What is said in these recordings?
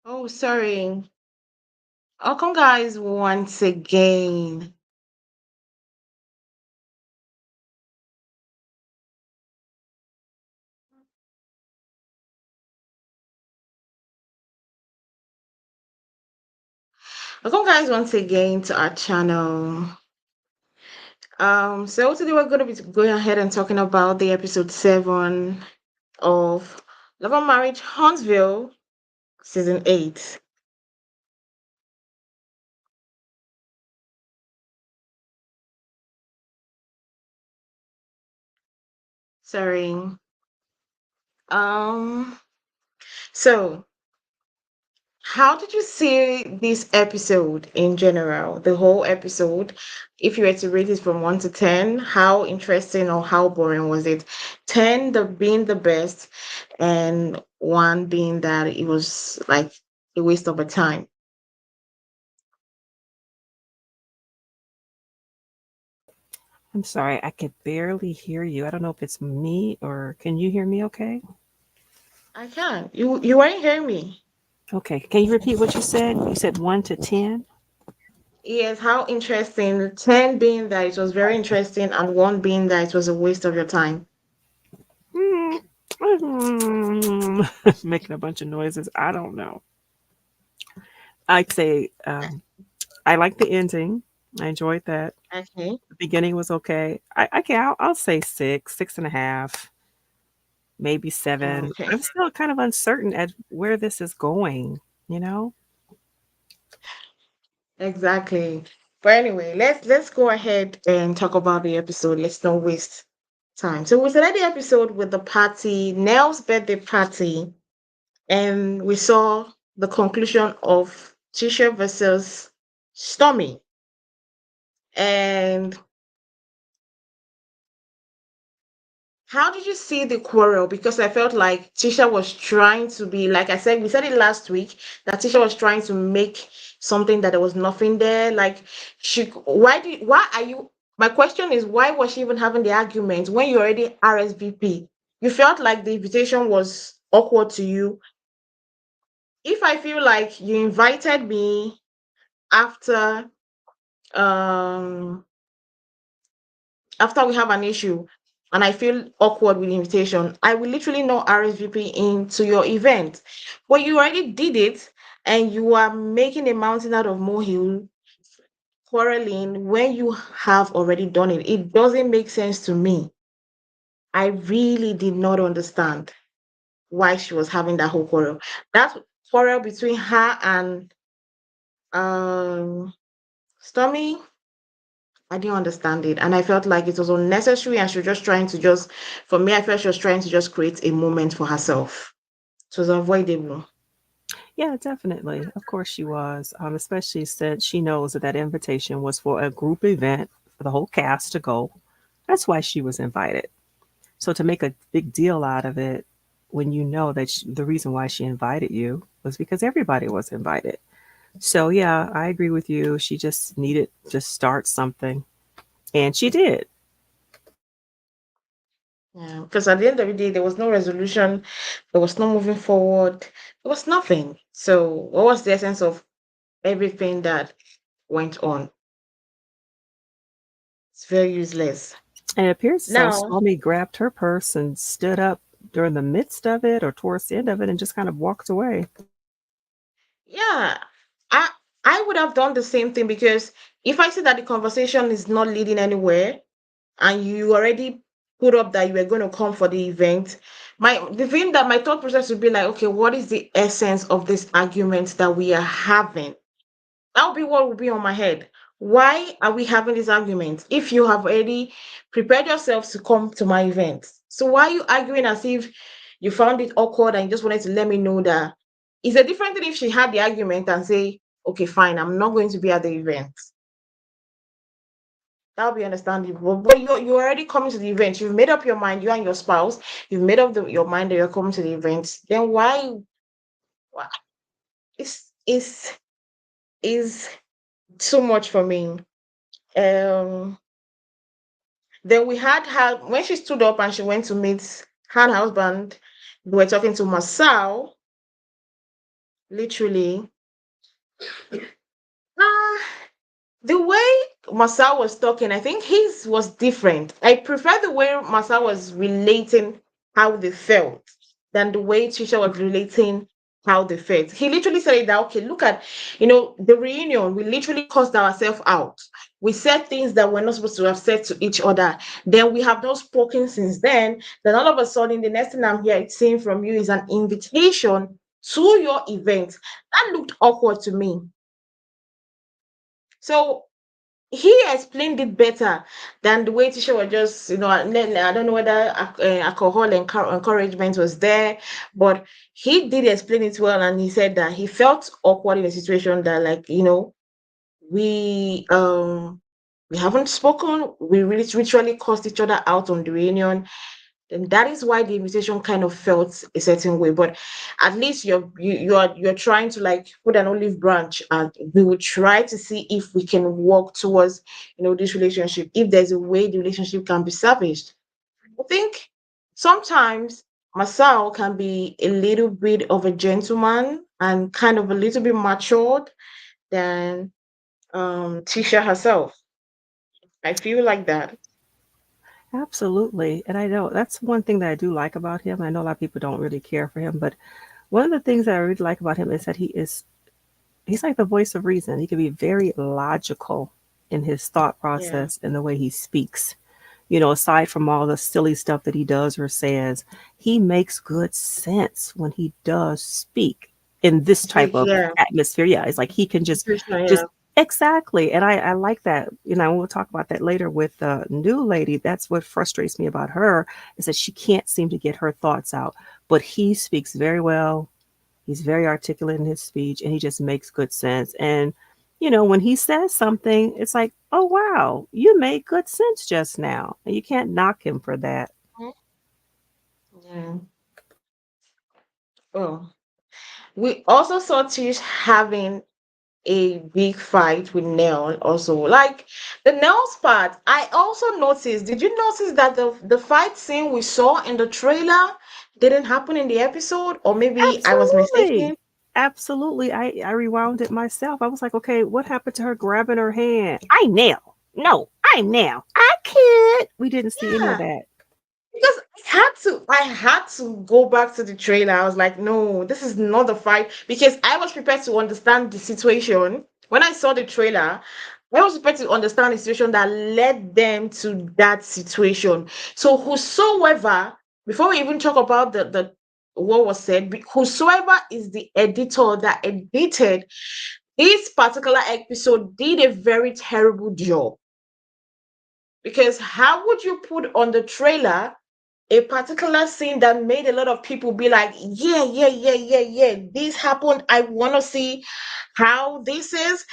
Oh, sorry. Welcome, guys, once again. Welcome, guys, once again to our channel. So today we're going to be going ahead and talking about the episode 7 of Love&Marriage Huntsville, season 8. Sorry. Um, so how did you see this episode in general? The whole episode, if you were to rate it from 1 to 10, how interesting or how boring was it? 10 being the best, and 1 being that it was like a waste of a time. I'm sorry, I could barely hear you. I don't know if it's me or can you hear me okay? I can. You weren't hearing me. Okay, can you repeat what you said? You said 1 to 10? Yes, how interesting. 10 being that it was very interesting, and 1 being that it was a waste of your time. Hmm. Making a bunch of noises. I don't know. I'd say I like the ending. I enjoyed that. Okay. The beginning was okay. I'll say six, 6.5, maybe 7. Okay. I'm still kind of uncertain at where this is going, you know? Exactly. But anyway, let's go ahead and talk about the episode. Let's not waste time. So we started the episode with the party, Nell's birthday party, and we saw the conclusion of Tisha versus Stormy. And how did you see the quarrel? Because I felt like Tisha was trying to be, like I said, we said it last week, that Tisha was trying to make something that there was nothing there. Like why are you, my question is, why was she even having the argument when you already RSVP? You felt like the invitation was awkward to you. If I feel like you invited me after um after we have an issue and I feel awkward with the invitation, I will literally not RSVP into your event. But you already did it, and you are making a mountain out of molehill, quarreling when you have already done it. It doesn't make sense to me. I really did not understand why she was having that whole quarrel. That quarrel between her and um Stormy, I didn't understand it. And I felt like it was unnecessary, and she was just trying to just, for me, I felt she was trying to just create a moment for herself. It was avoidable. Yeah, definitely. Of course she was. Especially since she knows that that invitation was for a group event for the whole cast to go. That's why she was invited. So to make a big deal out of it when you know that the reason why she invited you was because everybody was invited. So yeah, I agree with you. She just needed to start something, and she did. Yeah, because at the end of the day, there was no resolution, there was no moving forward, there was nothing. So, what was the essence of everything that went on? It's very useless. And it appears as though Now, Stormy grabbed her purse and stood up during the midst of it or towards the end of it and just kind of walked away. yeah, I I would have done the same thing, because if I see that the conversation is not leading anywhere, and you already put up that you were going to come for the event, my thought process would be like, okay, what is the essence of this argument that we are having? That would be what would be on my head. Why are we having this argument if you have already prepared yourself to come to my event? So why are you arguing as if you found it awkward and you just wanted to let me know that? It's a different thing if she had the argument and say, okay, fine, I'm not going to be at the event. That'll be understandable. But you're already coming to the event. You've made up your mind, you and your spouse, you've made up your mind that you're coming to the event. Then why is is too much for me. Um then we had her when she stood up and she went to meet her husband. We were talking to Marsau. literally. Ah, the way Masao was talking, I think his was different. I prefer the way Masao was relating how they felt than the way Trisha was relating how they felt. He literally said it that, okay, look at, the reunion, we literally cussed ourselves out. We said things that we're not supposed to have said to each other. Then we have not spoken since then. Then all of a sudden, the next thing I'm here seeing from you is an invitation to your event. That looked awkward to me. So he explained it better than the way Tisha was just, and then I don't know whether alcohol encouragement was there, but he did explain it well, and he said that he felt awkward in a situation that, like, we we haven't spoken, we really literally cursed each other out on the reunion, and that is why the invitation kind of felt a certain way. But at least you're trying to, like, put an olive branch, and we will try to see if we can work towards, this relationship, if there's a way the relationship can be salvaged. I think sometimes Masao can be a little bit of a gentleman and kind of a little bit matured than Tisha herself. I feel like that. Absolutely. And I know that's one thing that I do like about him. I know a lot of people don't really care for him, but one of the things that I really like about him is that he's like the voice of reason. He can be very logical in his thought Yeah. process and the way he speaks. Aside from all the silly stuff that he does or says, he makes good sense when he does speak in this type of Yeah. atmosphere. Yeah, it's like he can just Yeah. exactly. And I like that. We'll talk about that later with the new lady. That's what frustrates me about her is that she can't seem to get her thoughts out. But he speaks very well. He's very articulate in his speech and he just makes good sense. And, when he says something, it's like, oh, wow, you made good sense just now. And you can't knock him for that. Yeah. Oh. We also saw Tish having a big fight with Nell also. Like the Nell's part, I also noticed. Did you notice that the fight scene we saw in the trailer didn't happen in the episode? Or maybe I was mistaken? Absolutely. Absolutely. I rewound it myself. I was like, okay, what happened to her grabbing her hand? I nail. No, I'm now. I could. We didn't see any of Yeah. that. Because I had to go back to the trailer. I was like, no, this is not the fight, because I was prepared to understand the situation. When I saw the trailer, I was prepared to understand the situation that led them to that situation. So whosoever, before we even talk about the what was said, whosoever is the editor that edited this particular episode did a very terrible job. Because how would you put on the trailer a particular scene that made a lot of people be like, yeah, yeah, yeah, yeah, yeah, this happened. I want to see how this is.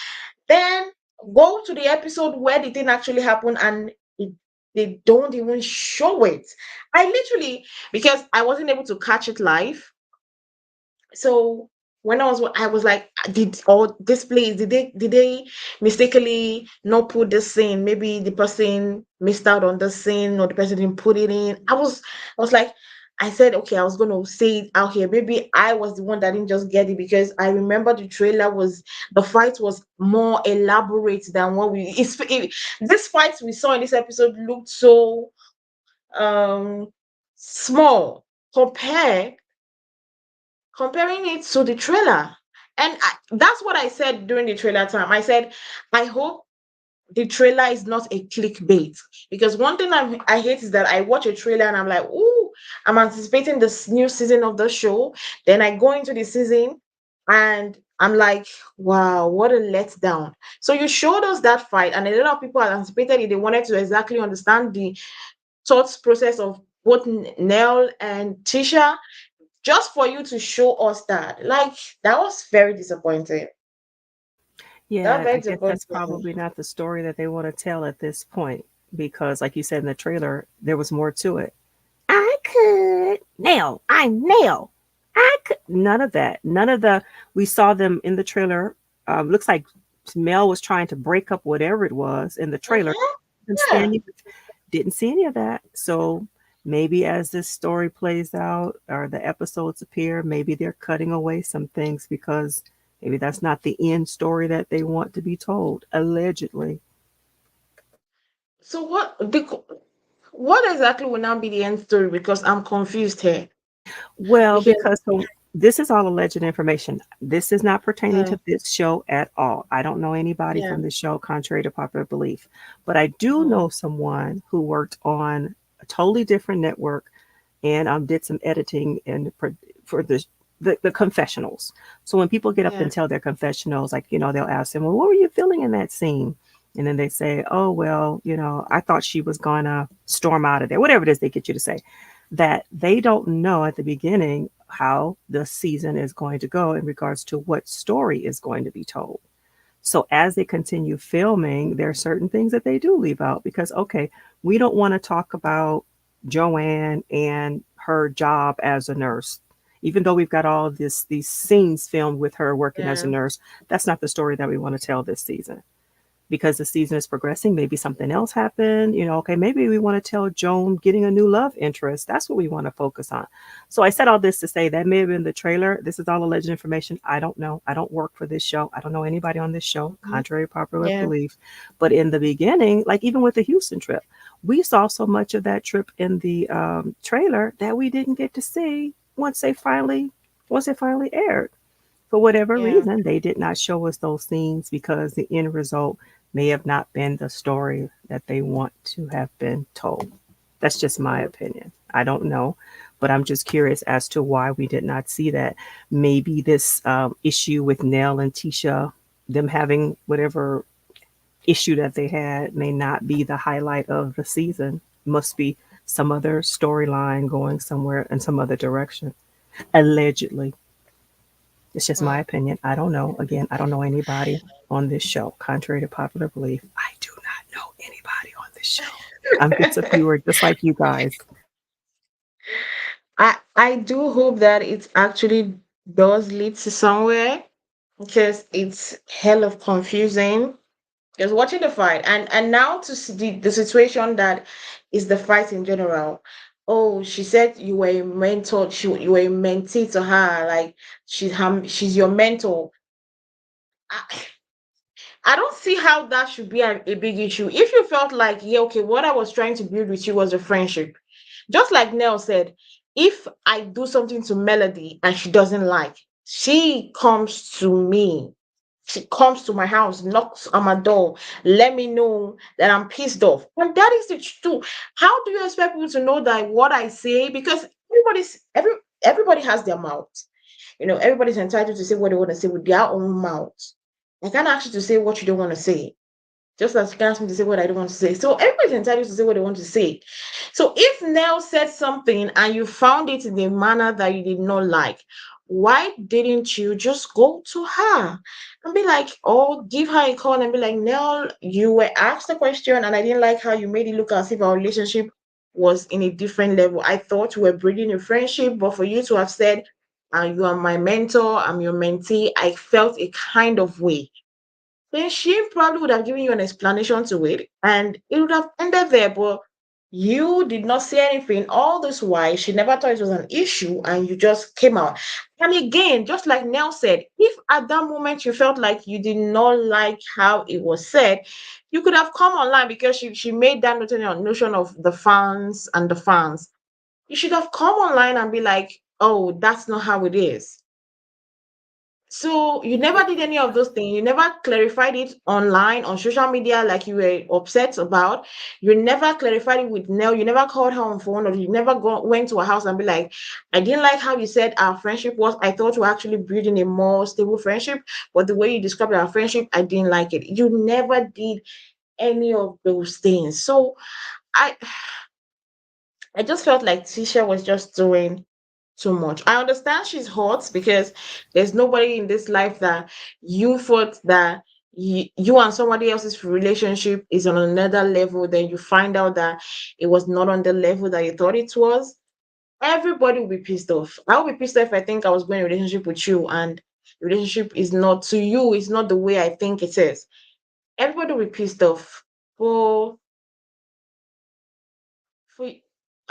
Then go to the episode where the thing actually happened, and they don't even show it. I literally, because I wasn't able to catch it live, so when I was like, did all this place, did they mistakenly not put this scene? Maybe the person missed out on the scene, or the person didn't put it in. I was like, I said, okay, I was gonna say it out here. Maybe I was the one that didn't just get it, because I remember the fight was more elaborate than what this fight we saw in this episode looked so um small comparing it to the trailer. And that's what I said during the trailer time. I said, I hope the trailer is not a clickbait. Because one thing I hate is that I watch a trailer and I'm like, ooh, I'm anticipating this new season of the show. Then I go into the season and I'm like, wow, what a letdown. So you showed us that fight, and a lot of people had anticipated it. They wanted to exactly understand the thoughts process of both Nell and Tisha, just for you to show us that. Like, that was very disappointing. That Yeah, I very guess that's disappointing. probably not the story that they want to tell at this point because, like you said in the trailer, there was more to it. I could. Nail. I'm nail. I could. None of that. None of the. We saw them in the trailer. Looks like Mel was trying to break up whatever it was in the trailer. Mhm. Didn't see Yeah. any, didn't see any of that. So Maybe as this story plays out or the episodes appear, maybe they're cutting away some things because maybe that's not the end story that they want to be told, allegedly. So what exactly will now be the end story? Because I'm confused here. Well, Because because so this is all alleged information. This is not pertaining yeah, to this show at all. I don't know anybody yeah, from this show, contrary to popular belief. But I do mhm, know someone who worked on a totally different network and did some editing and for the confessionals. So when people get up yeah, and tell their confessionals, like they'll ask them, "Well, what were you feeling in that scene?" And then they say, "Oh, well, I thought she was gonna storm out of there." Whatever it is they get you to say, that they don't know at the beginning how the season is going to go in regards to what story is going to be told. So as they continue filming, there are certain things that they do leave out because, okay, we don't want to talk about Joanne and her job as a nurse. Even though we've got all these scenes filmed with her working as a yeah, nurse, that's not the story that we want to tell this season because the season is progressing. Maybe something else happened. Okay, maybe we want to tell Joan getting a new love interest. That's what we want to focus on. So I said all this to say that may have been the trailer. This is all alleged information. I don't know. I don't work for this show. I don't know anybody on this show, mhm, contrary to popular yeah, belief. But in the beginning, like even with the Houston trip, we saw so much of that trip in the trailer that we didn't get to see once it finally aired. For whatever yeah. reason, they did not show us those scenes because the end result may have not been the story that they want to have been told. That's just my Mm. opinion. I don't know, but I'm just curious as to why we did not see that. Maybe this issue with Nell and Tisha, them having whatever issue that they had, may not be the highlight of the season. Must be some other storyline going somewhere in some other direction. Allegedly. It's just my Mm. opinion. I don't know. Again, I don't know anybody on this show. Contrary to popular belief, I do not know anybody on this show. I'm just a viewer, just like you guys. I do hope that it actually does lead to somewhere because it's hell of confusing. Just watching the fight and now to see the situation that is the fight in general. Oh, she said you were a mentor. You were a mentee to her. Like she's your mentor. I, I don't see how that should be a big issue. If you felt like, yeah, okay, what I was trying to build with you was a friendship. Just like Nell said, if I do something to Melody and she doesn't like, she comes to me. She comes to my house, knocks on my door, let me know that I'm pissed off. And that is the truth. How do you expect people to know that what I say? Because everybody has their mouth. Everybody's entitled to say what they want to say with their own mouth. I can't ask you to say what you don't want to say. Just as you can ask me to say what I don't want to say. So everybody's entitled to say what they want to say. So if Nell said something and you found it in a manner that you did not like, why didn't you just go to her and be like, oh, give her a call and be like, Nell, you were asked a question and I didn't like how you made it look as if our relationship was in a different level. I thought we were building a friendship, but for you to have said, you are my mentor, I'm your mentee, I felt a kind of way. Then she probably would have given you an explanation to it and it would have ended there. But you did not say anything all this while. She never thought it was an issue and you just came out. And again, just like Nell said, if at that moment you felt like you did not like how it was said, you could have come online because she made that notion of the fans and the fans. You should have come online and be like, oh, that's not how it is. So you never did any of those things. You never clarified it online on social media like you were upset about. You never clarified it with Nell. You never called her on phone or you never went to her house and be like, I didn't like how you said our friendship was. I thought we were actually building a more stable friendship, but the way you described our friendship, I didn't like it. You never did any of those things. So I I just felt like Tisha was just doing too much. I understand she's hot because there's nobody in this life that you thought that you and somebody else's relationship is on another level, then you find out that it was not on the level that you thought it was. Everybody will be pissed off. I will be pissed off if I think I was going in a relationship with you and the relationship is not to you, it's not the way I think it is. Everybody will be pissed off. For for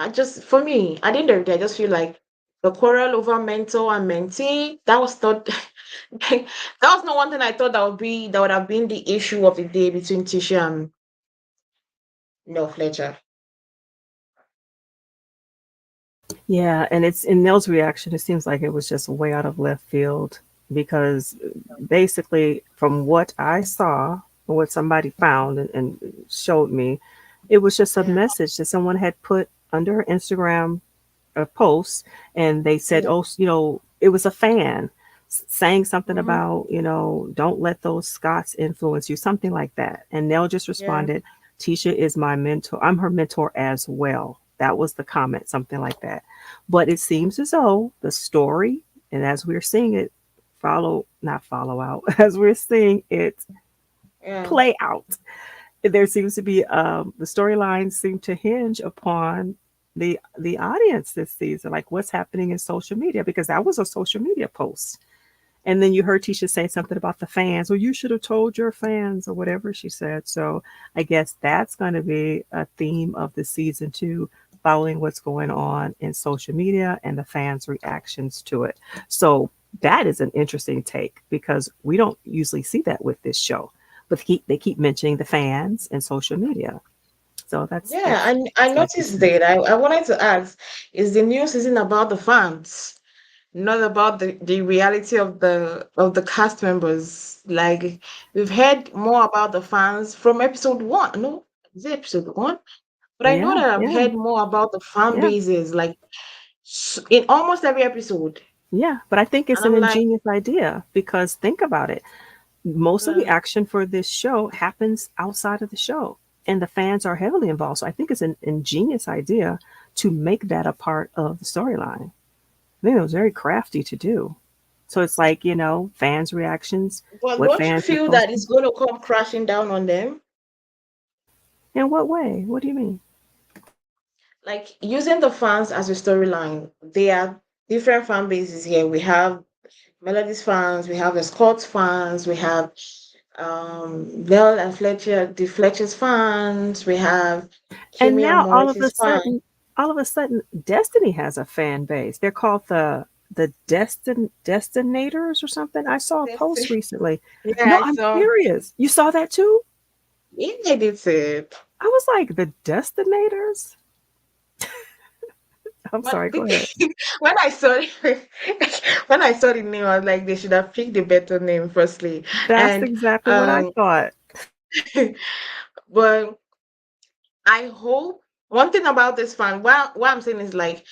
For me, at the end of the day, I just feel like the quarrel over mentor and mentee, that was not that was not one thing I thought that would have been the issue of the day between Tisha and Nell Fletcher. Yeah, and it's in Nell's reaction, it seems like it was just way out of left field because basically, from what I saw, or what somebody found and showed me, it was just a Yeah, message that someone had put under her Instagram post, and they said, yeah, "Oh, it was a fan saying something hmm, about, don't let those Scots influence you," something like that. And Nell just yeah, responded, "Tisha is my mentor. I'm her mentor as well." That was the comment, something like that. But it seems as though the story, and as we're seeing it not follow out, as we're seeing it yeah, play out, there seems to be the storylines seem to hinge upon the audience this season, like what's happening in social media, because that was a social media post. And then you heard Tisha say something about the fans. Well, you should have told your fans, or whatever she said. So I guess that's going to be a theme of the season two, following what's going on in social media and the fans' reactions to it. So that is an interesting take because we don't usually see that with this show, but they keep mentioning the fans and social media. So yeah. And I that's going to be noticed that. interesting. I wanted to ask, is the new season about the fans, not about the reality of the cast members? Like we've heard more about the fans from episode one. No, is it episode one? But I know Yeah, that I've yeah, heard more about the fan yeah. bases, like in almost every episode. Yeah, but I think it's And an I'm like, ingenious idea because think about it. Most of the uh, action for this show happens outside of the show, and the fans are heavily involved. So I think it's an ingenious idea to make that a part of the storyline. I think it was very crafty to do. So it's like, fans' reactions, but what don't you fans are feel that posting. it's going to come crashing down on them? In what way? What do you mean? Like using the fans as a storyline. There are different fan bases here. We have Melody's fans, we have the Scott's fans, we have Nell and Fletcher, the Fletcher's fans, we have And Kimmy and now Maurice's fans. all of a sudden, Destiny has a fan base. They're called the Destinators or something. I saw a post recently. Yeah, No, I I'm saw. serious. You saw that too? Yeah, I did say it. I was like, the Destinators? I'm But sorry, the go ahead. thing, when I saw it, when I saw the name, I was like, they should have picked a better name firstly. That's And exactly what I um, thought. but I hope one thing about this fan, what I'm saying is like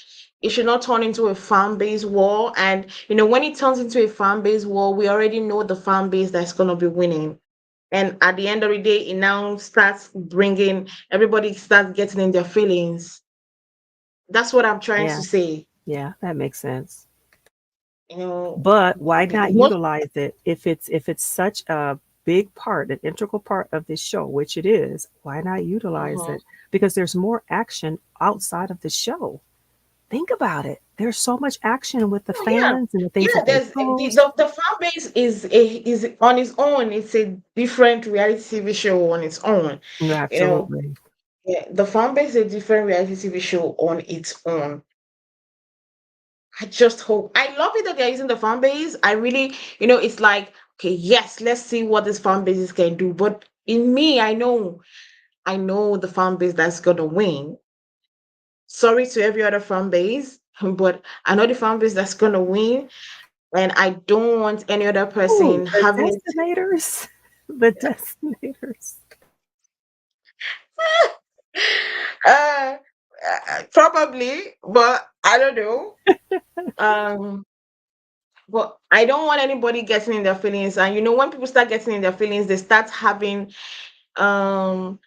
it should not turn into a fan base war. And when it turns into a fan base war, we already know the fan base that's gonna be winning. And at the end of the day, it now starts bringing everybody starts getting in their feelings. That's what I'm trying Yeah, to say. yeah, that makes sense. You know, But why not what? utilize it if it's such a big part, an integral part of this show, which it is, why not utilize Uh-huh. it? Because there's more action outside of the show. Think about it. There's so much action with the Oh yeah, fans and the things yeah. that they There's post. the fan base is on its own. It's a different reality TV show on its own. No, You know, absolutely. yeah, the fan base is a different reality TV show on its own. I just hope. I love it that they're using the fan base. I really, it's like, okay, yes, let's see what this fan bases can do. But in me, I know the fan base that's gonna win. Sorry to every other fan base, but I know the fan base that's gonna win, and I don't want any other Oh, person the having it. destinators. The destinators. uh, Probably, but I don't know. Um, but I don't want anybody getting in their feelings. And when people start getting in their feelings, they start having um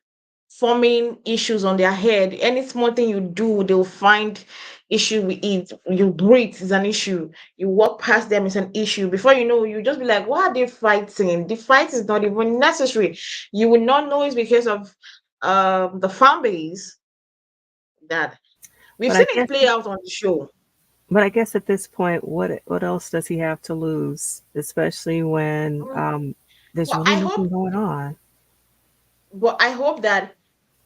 forming issues on their head. Any small thing you do, they'll find issue with it. You breathe is an issue. You walk past them is an issue. Before you know, you just be like, why are they fighting? The fight is not even necessary. You will not know it's because of the fan base that we've But I seen guess it play out on the show. but I guess at this point, what else does he have to lose? Especially when Um, there's Well, really nothing going on. I hope that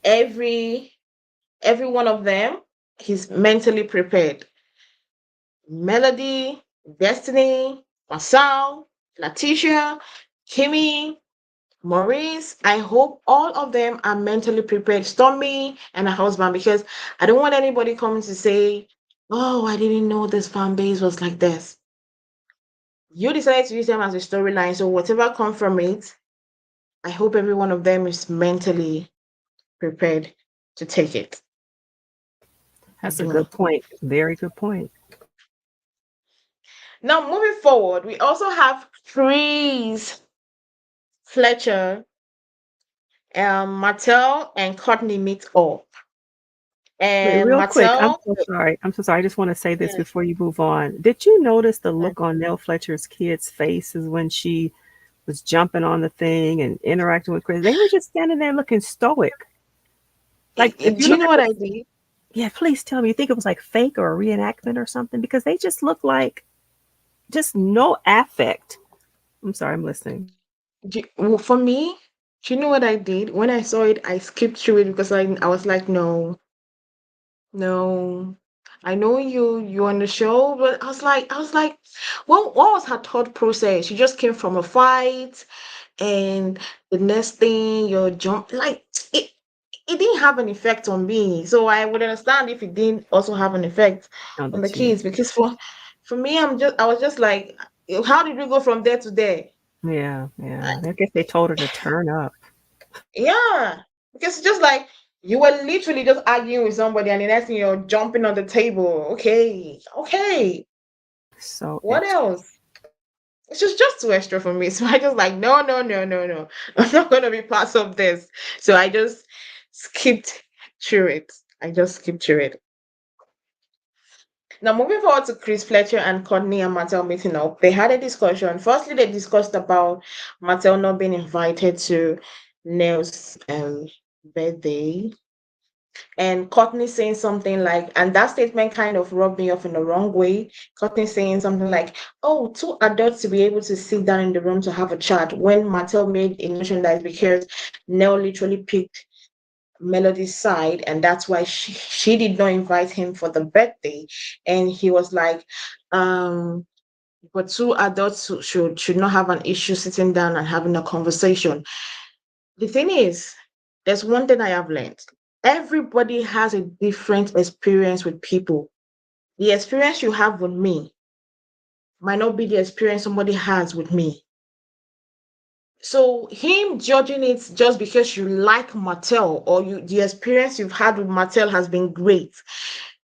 every every one of them. he's mentally prepared. Melody, Destiny, Marsau, Latricia, Kimmy, Maurice, I hope all of them are mentally prepared. Stormy and her husband, because I don't want anybody coming to say, "Oh, I didn't know this fan base was like this." You decided to use them as a storyline, so whatever comes from it, I hope every one of them is mentally prepared to take it. I That's a do. good point. Very good point. Now, moving forward, we also have Chris Fletcher, Martell, and Courtney meet up. Wait, And real quick, I'm Martell, so sorry. I'm so sorry. I just want to say this yeah, before you move on. Did you notice the yeah. look on Nell Fletcher's kids' faces when she was jumping on the thing and interacting with Chris? They were just standing there looking stoic. Like if you Do you look know at what the, I did? yeah, please tell me you think it was like fake or a reenactment or something because they just look like just no affect. I'm sorry, I'm listening. Well, for me, do you know what I did? When I saw it, I skipped through it because I was like, no, no. I know you on the show, but I was like, what was her thought process? She just came from a fight, and the next thing you're jump like it. It didn't have an effect on me, so I would understand if it didn't also have an effect On the on the team. kids. Because for me, I was just like, how did we go from there to there? Yeah, yeah. I guess they told her to turn up. Yeah, because it's just like you were literally just arguing with somebody, and the next thing you're jumping on the table. Okay, okay. So What extra. else? It's just too extra for me. So I just like no, no, no, no, no. I'm not gonna be part of this. So I just skipped through it. I just skipped through it. Now moving forward to Chris Fletcher and Courtney and Martell meeting up, they had a discussion. Firstly, they discussed about Martell not being invited to Nell's birthday, and Courtney saying something like, and that statement kind of rubbed me off in the wrong way. Courtney saying something like, "Oh, two adults to be able to sit down in the room to have a chat." When Martell made a mention that it's because Nell literally picked Melody's side, and that's why she did not invite him for the birthday. And he was like, "But two adults should not have an issue sitting down and having a conversation." The thing is, there's one thing I have learned. Everybody has a different experience with people. The experience you have with me might not be the experience somebody has with me. So him judging it just because you like Martell, or the experience you've had with Martell has been great,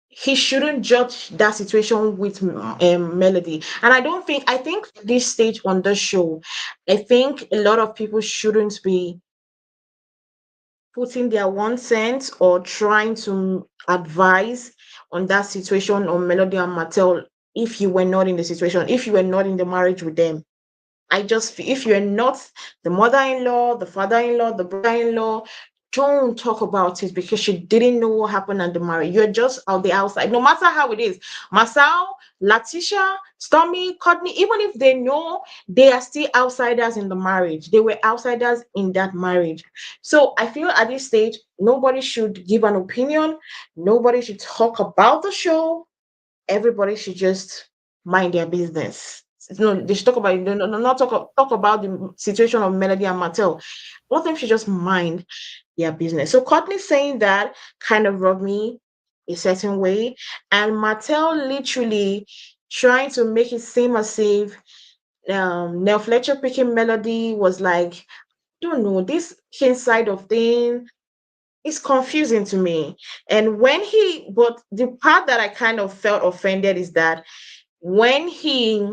he shouldn't judge that situation with Melody. And I think at this stage on the show, I think a lot of people shouldn't be putting their 1 cent or trying to advise on that situation on Melody and Martell if you were not in the situation, if you were not in the marriage with them. I just feel if you're not the mother-in-law, the father-in-law, the brother-in-law, don't talk about it because you didn't know what happened at the marriage. You're just out the outside, no matter how it is. Masao, Latisha, Stormy, Courtney, even if they know, they are still outsiders in the marriage. They were outsiders in that marriage. So I feel at this stage, nobody should give an opinion. Nobody should talk about the show. Everybody should just mind their business. No, they should talk about it. No, no, no, not talk about the situation of Melody and Martell. All of them should just mind their business. So Courtney saying that kind of rubbed me a certain way, and Martell literally trying to make it seem as if Nell Fletcher picking Melody was like, don't know, this inside of thing is confusing to me. And but the part that I kind of felt offended is that when he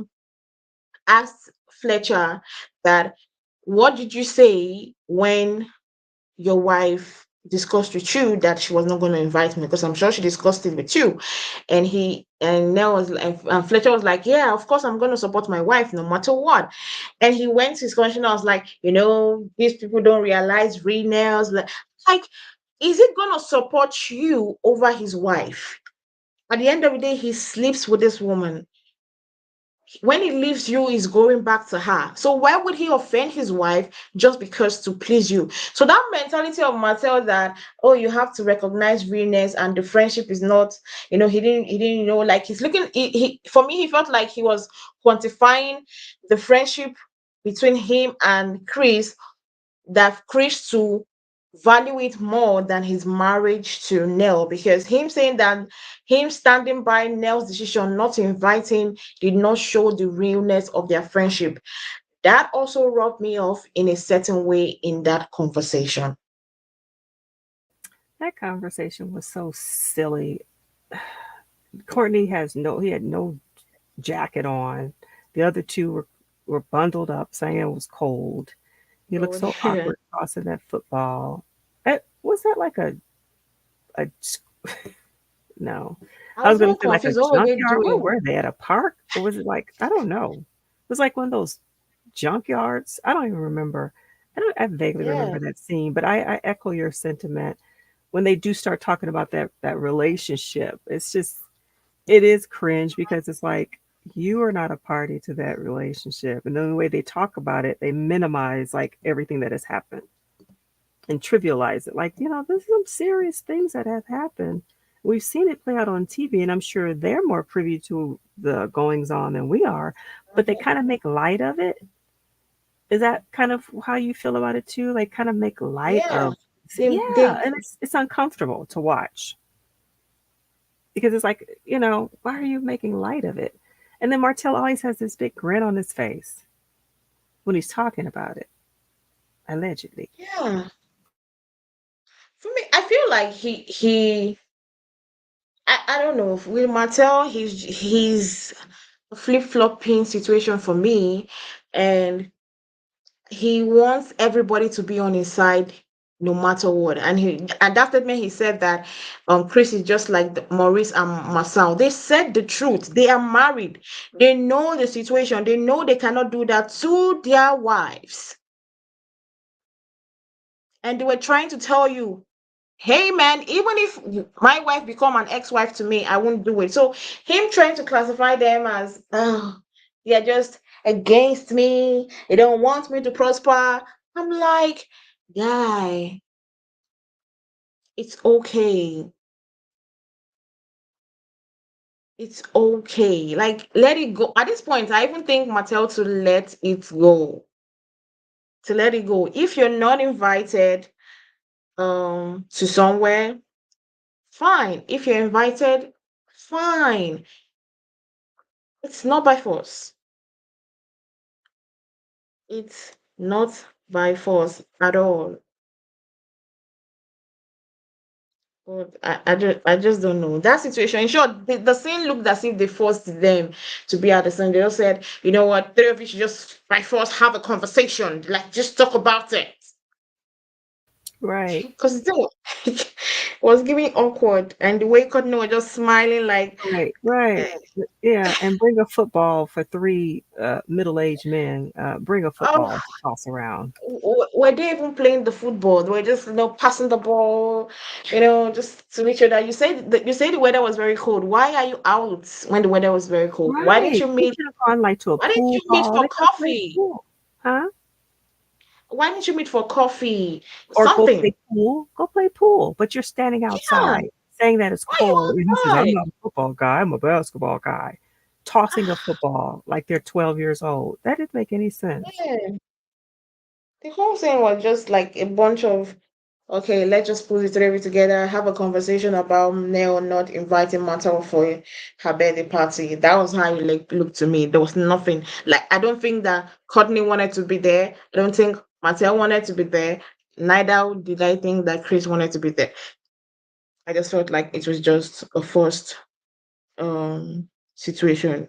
asked Fletcher that, what did you say when your wife discussed with you that she was not going to invite me? Because I'm sure she discussed it with you. And Nell was like, and Fletcher was like, yeah, of course I'm going to support my wife no matter what. And he went to his question. I was like, these people don't realize real Nell's like, is it going to support you over his wife? At the end of the day, he sleeps with this woman. when he leaves you, he's going back to her. So why would he offend his wife just because to please you? So that mentality of Martell that, oh, you have to recognize realness and the friendship is not, he didn't, like he's looking, for me, he felt like he was quantifying the friendship between him and Chris, that Chris to value it more than his marriage to Nell, because him saying that him standing by Nell's decision not to invite him did not show the realness of their friendship. That also rubbed me off in a certain way in that conversation. That conversation was so silly. Courtney he had no jacket on. The other two were bundled up, saying it was cold. He looked So so awkward tossing that football. Was that like a no? I I was was gonna more say like a confused. What were they junkyard. Where doing? were they, at a park, or was it like, I don't know? It was like one of those junkyards. I don't even remember. I vaguely Yeah. remember that scene, but I echo your sentiment when they do start talking about that relationship. It's just, it is cringe because it's like, you are not a party to that relationship, and the way they talk about it, they minimize like everything that has happened and trivialize it. Like, there's some serious things that have happened. We've seen it play out on TV, and I'm sure they're more privy to the goings on than we are, but they kind of make light of it. Is that kind of how you feel about it too? Like, kind of make light Yeah. of, yeah, They and it's uncomfortable to watch because it's like, why are you making light of it? And then Martell always has this big grin on his face when he's talking about it, allegedly. yeah. For me, I feel like I don't know. With Martell, he's a flip-flopping situation for me, and he wants everybody to be on his side no matter what. And that statement he said that Chris is just like Maurice and Marsau. They said the truth. They are married. They know the situation. They know they cannot do that to their wives. And they were trying to tell you, hey man, even if my wife become an ex-wife to me, I won't do it. So him trying to classify them as, oh, they're just against me, they don't want me to prosper. I'm like, guy, it's okay. It's okay. Like, let it go. At this point, I even think Mattel to let it go. To let it go. If you're not invited to somewhere, fine. If you're invited, fine. It's not by force. It's not by force at all. But I just don't know that situation. In short, the scene looked as if they forced them to be at the scene. They just said, you know what, three of you should just by force have a conversation, like just talk about it. Right. Because it was giving awkward, and the way Courtney was just smiling, like, Right, right. Yeah, and bring a football for three middle-aged men. Bring a oh, football to toss around. were they even playing the football? They were just, passing the ball, just to make sure that you say the weather was very cold. Why are you out when the weather was very cold? Why didn't Right. you They meet? should have gone like to a Why didn't pool you meet hall. for They could have played coffee? pool. Huh? Why didn't you meet for coffee? Or go Something. play pool. Go play pool. But you're standing Yeah. outside saying that it's Why are you cold. And he says, I'm outside? not a football guy, I'm a basketball guy. Tossing a football like they're 12 years old. That didn't make any sense. Yeah. The whole thing was just like a bunch of, okay, let's just put the three of you together, have a conversation about Nell not inviting Martell for her birthday party. That was how it looked to me. There was nothing. Like, I don't think that Courtney wanted to be there. I don't think Martell wanted to be there. Neither did I think that Chris wanted to be there. I just felt like it was just a forced situation.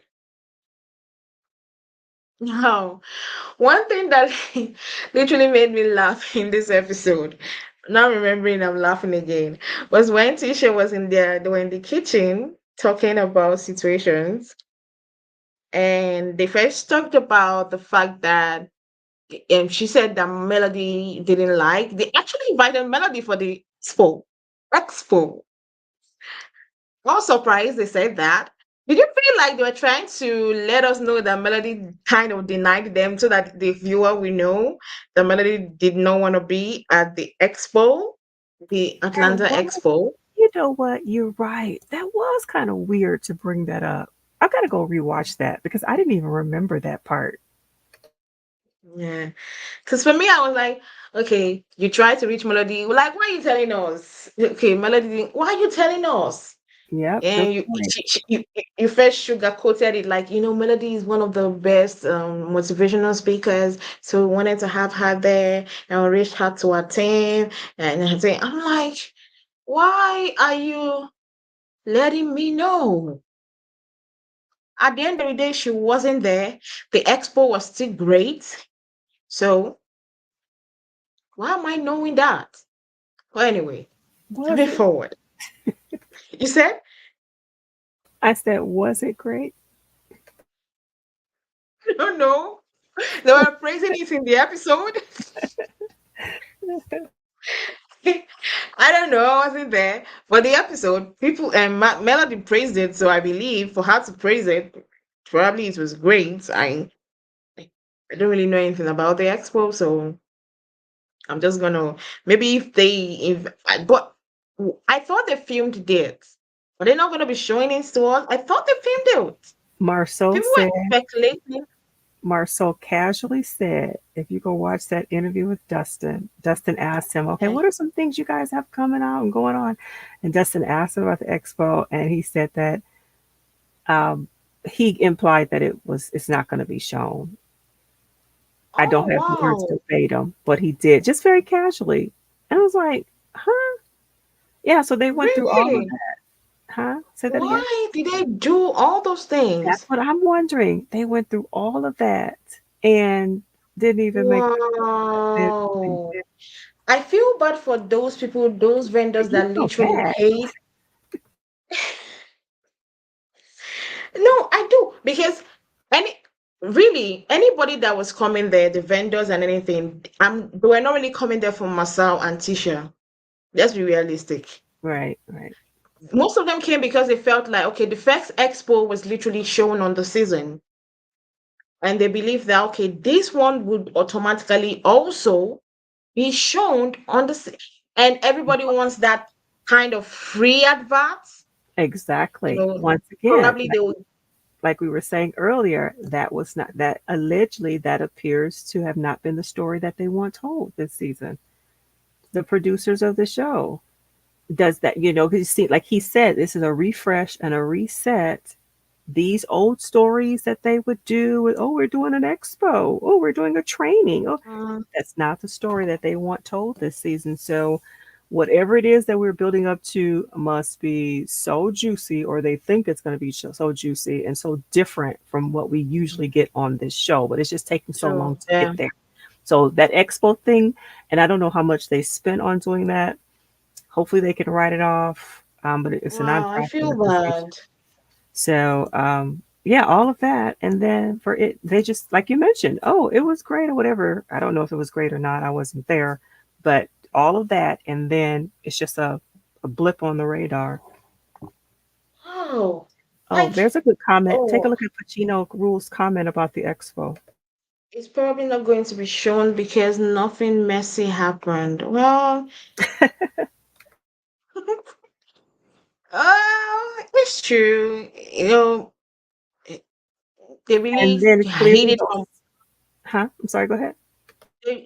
Now, one thing that literally made me laugh in this episode, now remembering I'm laughing again, was when Tisha was they were in the kitchen talking about situations, and they first talked about the fact that she said that Melody didn't like. They actually invited Melody for the expo. Expo. I was surprised they said that. Did you feel like they were trying to let us know that Melody kind of denied them so that the viewer will know that Melody did not want to be at the expo, the That Atlanta was, expo? you know what? You're right. That was kind of weird to bring that up. I gotta go rewatch that because I didn't even remember that part. Yeah. Because for me, I was like, okay, you try to reach Melody. Like, why are you telling us? Okay, Melody, why are you telling us? Yep, good And point. you first sugar coated it like, Melody is one of the best motivational speakers, so we wanted to have her there and we reached her to attend. And I'm like, why are you letting me know? At the end of the day, she wasn't there. The expo was still great, so why am I knowing that? Well, anyway, Was moving it? forward. You said, I said, was it great? I don't know. They were praising it in the episode. I don't know. I wasn't there. But the episode, people and Melody praised it, so I believe for her to praise it, probably it was great. I don't really know anything about the expo, so I'm just gonna maybe but I thought they filmed it. But they're not gonna be showing it to us. I thought they filmed it. Marceau People said, were speculating. Marceau casually said, if you go watch that interview with Dustin, Dustin asked him, okay, Okay. what are some things you guys have coming out and going on? And Dustin asked him about the expo, and he said that um, he implied that it's not going to be shown. I Oh don't have the words wow. verbatim, but he did just very casually. And I was like, huh? Yeah, so they went through all of Really? that. Huh? Say that again. Why did they do all those That's things? what I'm wondering. They went through all of that and didn't even make it. Wow. I feel bad for those people, those vendors You that feel literally bad. paid. No, I do because any anybody that was coming there, the vendors and anything, they were not really coming there for Marsau and Tisha. Let's be realistic. Right, right. Most of them came because they felt like, okay, the first expo was literally shown on the season, and they believed that okay, this one would automatically also be shown on and everybody wants that kind of free advert. you Exactly. know Once again, Probably they would. like we were saying earlier, that was not that allegedly that appears to have not been the story that they want told this season. The producers of the show does that, because you see, like he said, this is a refresh and a reset. These old stories that they would do with, oh, we're doing an expo, oh, we're doing a training, oh, Mm, that's not the story that they want told this season. So whatever it is that we're building up to must be so juicy, or they think it's going to be so juicy and so different from what we usually get on this show, but it's just taking so long true. to get Yeah. there. So that expo thing, and I don't know how much they spent on doing that. Hopefully they can write it off, but it's a Wow, I nonprofit feel organization. bad. So yeah, all of that, and then for it, they just like you mentioned, oh, it was great or whatever. I don't know if it was great or not. I wasn't there, but all of that, and then it's just a blip on the radar. Oh, Oh, like, there's a good comment. Take a oh, look at Pacino Rule's comment about the expo. it's probably not going to be shown because nothing messy happened. Well, it's true. It- they And really then hate clearly it those, from huh? I'm sorry. Go ahead.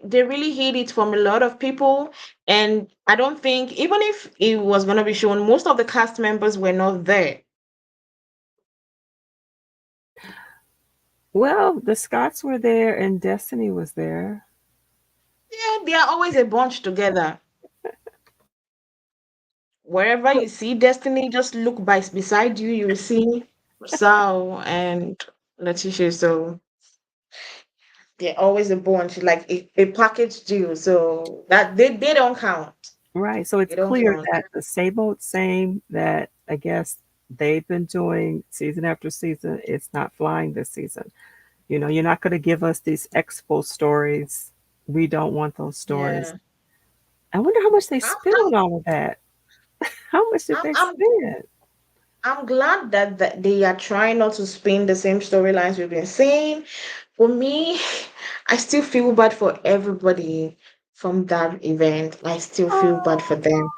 they really hate it from a lot of people, and I don't think even if it was gonna be shown, most of the cast members were not there. Well, the Scots were there and Destiny was there. Yeah, they are always a bunch together. Wherever you see Destiny, just look beside you, you will see Sal and Latricia. So they're always a bunch, like a package deal. So that they don't count. Right. So it's They don't clear count. that the same old same that I guess they've been doing season after season, it's not flying this season. You're not going to give us these expo stories. We don't want those stories. Yeah. I wonder how much they I'm spent on all of that. How much did I'm they I'm spend? I'm glad that they are trying not to spin the same storylines we've been saying. For me, I still feel bad for everybody from that event. I still feel bad for Oh, them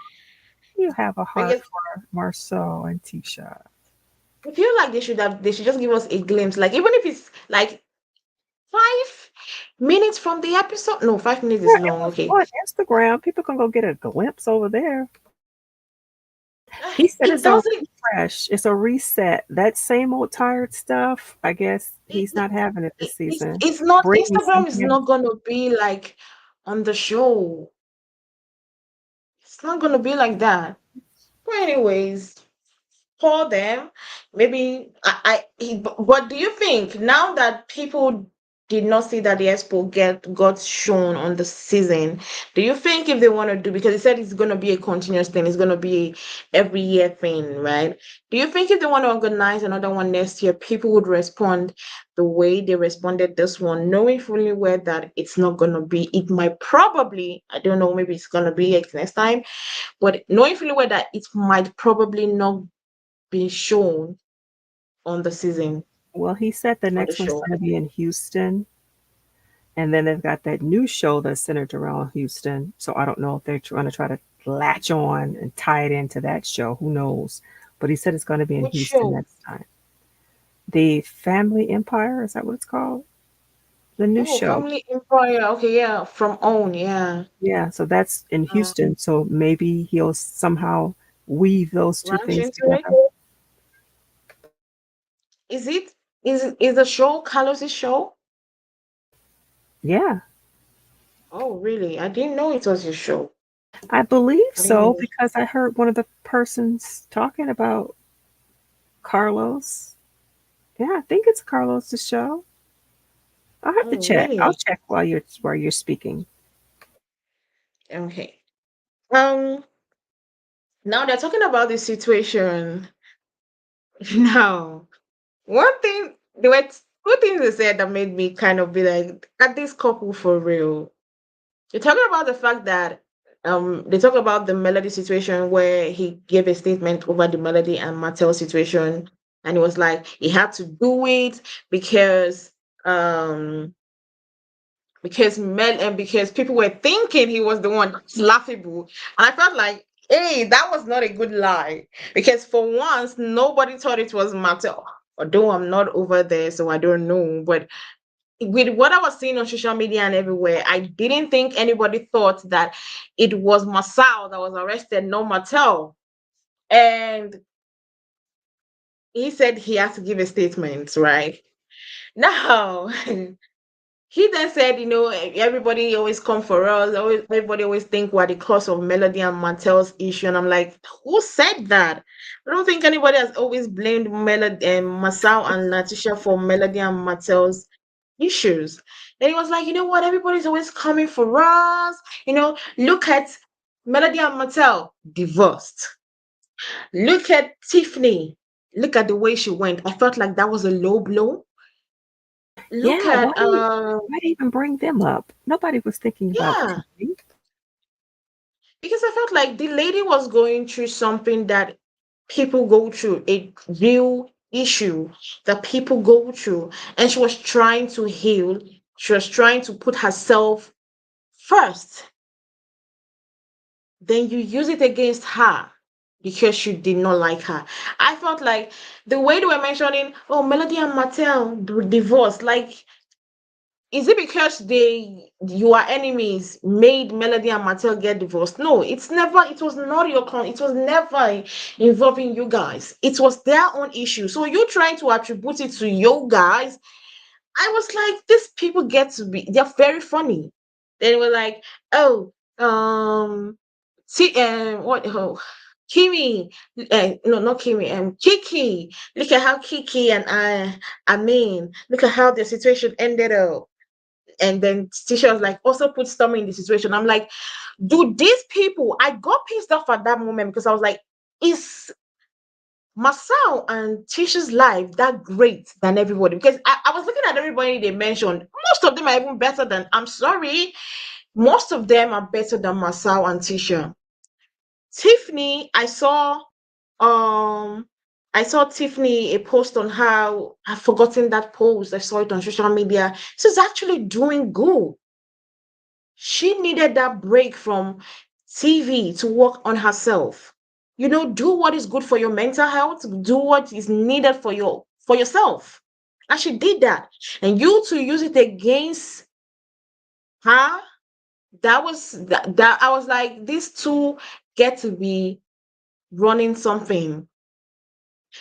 you have a heart because for Marceau and Tisha. I feel like they should just give us a glimpse. Like even if it's like 5 minutes from the episode. No, 5 minutes is Yeah, it long. was Okay. on Instagram. People can go get a glimpse over there. He said It it's a doesn't refresh. It's a reset. That same old tired stuff. I guess it, he's not having it this season. it's not Bring me Instagram is something else. not gonna be like on the show. It's not gonna be like that. But anyways, for them. Maybe but do you think now that people did not see that the expo got shown on the season, do you think if they want to do, because he said it's going to be a continuous thing, it's going to be every year thing, right? Do you think if they want to organize another one next year, people would respond the way they responded this one, knowing fully well that it's not going to be, it might probably, I don't know, maybe it's going to be next time, but knowing fully well that it might probably not been shown on the season Well, he said the or the next one's show. going to be in Houston, and then they've got that new show that's centered around Houston. So I don't know if they're going to try to latch on and tie it into that show. Who knows? But he said it's going to be in Which Houston show? next time. The Family Empire, is that what it's called? The new Oh, show. Family Empire. Okay, yeah, from OWN, yeah. Yeah, so that's in Uh, Houston. So maybe he'll somehow weave those two Ranch things into it. together. Is it is the show Carlos's show? Yeah, Oh, really? I didn't know it was your show. I believe I didn't so know. because I heard one of the persons talking about Carlos. Yeah, I think it's Carlos's show. I'll have to Oh, check. I'll really? check while you're speaking. Okay. Um, Now they're talking about the situation. Now, one thing there were two things they said that made me kind of be like, at this couple for real. You're talking about the fact that they talk about the Melody situation where he gave a statement over the Melody and Martell situation, and it was like he had to do it because um because people were thinking he was the one. That's laughable. And I felt like, hey, that was not a good lie. Because for once nobody thought it was Martell. Although I'm not over there, so I don't know. But with what I was seeing on social media and everywhere, I didn't think anybody thought that it was Marsau that was arrested, no Martell. And he said he has to give a statement, right? Now, he then said, everybody always come for us. Everybody always think we're the cause of Melody and Martell's issue. And I'm like, who said that? I don't think anybody has always blamed Melody and Masao and Latricia for Melody and Martell's issues. And he was like, you know what? Everybody's always coming for us. Look at Melody and Martell divorced. Look at Tiffany. Look at the way she went. I felt like that was a low blow. Look Yeah, at why even bring them up? Nobody was thinking about yeah, TV. because I felt like the lady was going through something that people go through, a real issue that people go through, and she was trying to heal. She was trying to put herself first. Then you use it against her because you did not like her. I felt like the way they were mentioning, oh, Melody and Martell divorced, like, is it because you are enemies made Melody and Martell get divorced? No, it was not it was never involving you guys. It was their own issue. So you trying to attribute it to you guys. I was like, these people they're very funny. They were like, oh, see, what, oh, Kimi, no, not Kimi, Kiki. Look at how Kiki and I mean, look at how the situation ended up. And then Tisha was like, also put Stormy in the situation. I'm like, do these people, I got pissed off at that moment because I was like, is Marcel and Tisha's life that great than everybody? Because I was looking at everybody they mentioned. Most of them are even better than, I'm sorry, most of them are better than Marcel and Tisha. Tiffany, I saw, um, I saw Tiffany a post on how I've forgotten that post. I saw it on social media. She's actually doing good. She needed that break from TV to work on herself. Do what is good for your mental health, do what is needed for yourself. And she did that. And you to use it against her, that I was like, these two get to be running something.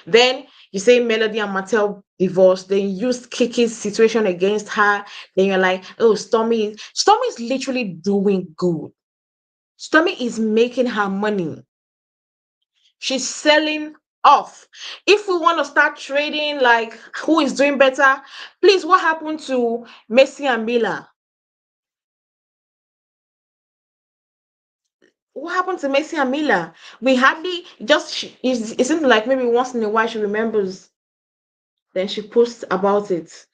Then you say Melody and Martell divorced, then you use Kiki's situation against her, then you're like, oh, Stormy is literally doing good. Stormy is making her money. She's selling off. If we want to start trading, like who is doing better, please, what happened to Messi and Mila? What happened to Messi and Mila? We hardly just, it seems like maybe once in a while she remembers, then she posts about it.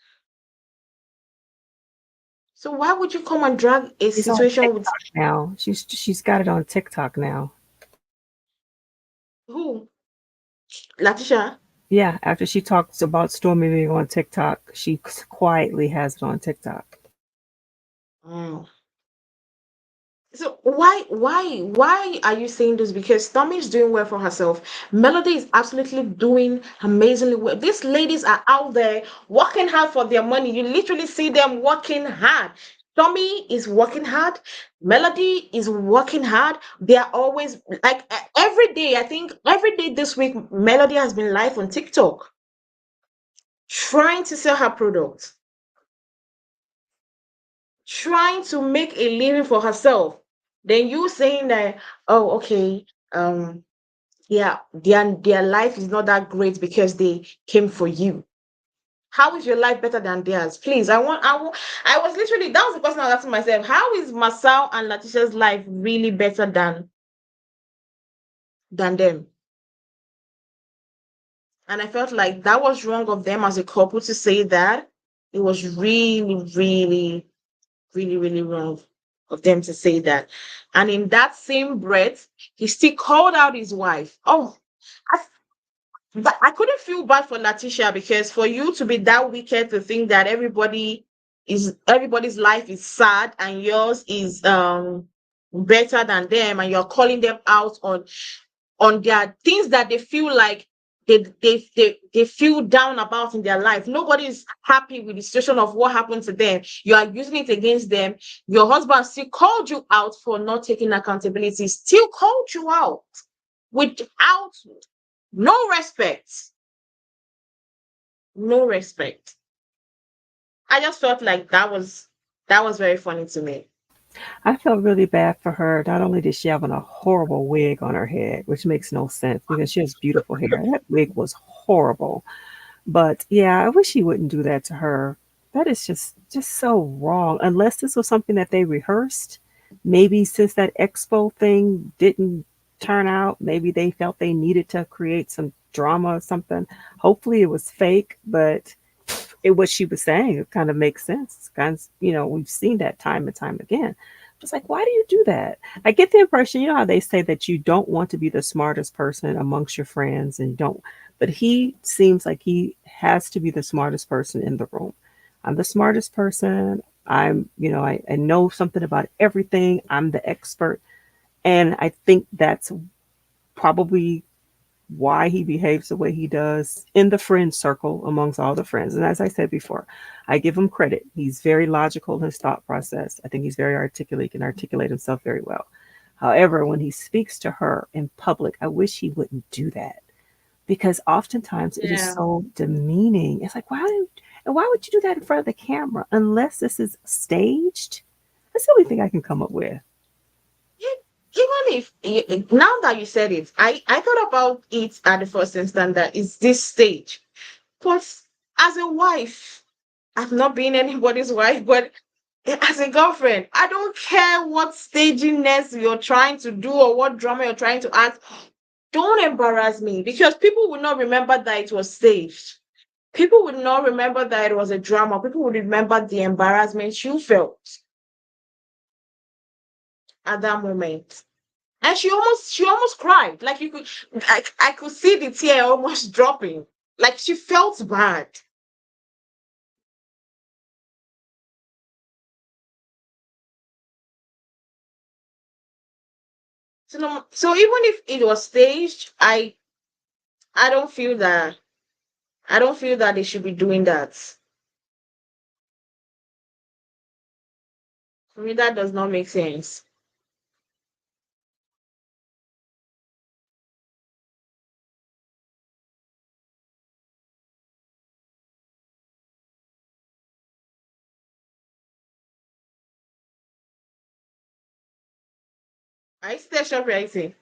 So why would you come and drag a She's on situation with TikTok now. She's got it on TikTok now. who? Latisha? Yeah, after she talks about Stormy being on TikTok, she quietly has it on TikTok. Mm. So why are you saying this? Because Tommy is doing well for herself. Melody is absolutely doing amazingly well. These ladies are out there working hard for their money. You literally see them working hard. Tommy is working hard. Melody is working hard. They are always like every day. I think every day this week, Melody has been live on TikTok trying to sell her product, trying to make a living for herself. Then you saying that, oh, okay, um, yeah, their life is not that great because they came for you. How is your life better than theirs? Please, I was literally, that was the question I was asking myself. How is Marsau and Latricia's life really better than them? And I felt like that was wrong of them as a couple to say that. It was really, really, really, really wrong of them to say that. And in that same breath, he still called out his wife. Oh, I, but I couldn't feel bad for Latricia, because for you to be that wicked to think that everybody's life is sad and yours is better than them, and you're calling them out on their things that they feel like they feel down about in their life. Nobody is happy with the situation of what happened to them. You are using it against them. Your husband still called you out for not taking accountability, still called you out without no respect. No respect. I just felt like that was very funny to me. I felt really bad for her. Not only did she have on a horrible wig on her head, which makes no sense because she has beautiful hair. That wig was horrible. But yeah, I wish he wouldn't do that to her. That is just so wrong. Unless this was something that they rehearsed. Maybe since that expo thing didn't turn out, maybe they felt they needed to create some drama or something. Hopefully it was fake, but what she was saying, it kind of makes sense. It's kind of, we've seen that time and time again. It's like, why do you do that? I get the impression, how they say that you don't want to be the smartest person amongst your friends and you don't, but he seems like he has to be the smartest person in the room. I'm the smartest person. I know something about everything. I'm the expert. And I think that's probably why he behaves the way he does in the friend circle amongst all the friends. And as I said before, I give him credit. He's very logical in his thought process. I think he's very articulate, he can articulate himself very well. However, when he speaks to her in public, I wish he wouldn't do that because oftentimes it is Yeah. so demeaning. It's like, why would you do that in front of the camera unless this is staged? That's the only thing I can come up with. Even if now that you said it, I thought about it at the first instant that it's this stage. But as a wife, I've not been anybody's wife, but as a girlfriend, I don't care what staginess you're trying to do or what drama you're trying to act. Don't embarrass me, because people will not remember that it was staged. People would not remember that it was a drama. People would remember the embarrassment you felt at that moment. And she almost cried. Like you could, I could see the tear almost dropping. Like she felt bad. So, so even if it was staged, I don't feel that I don't feel that they should be doing that. For me, that does not make sense. I still shop writing.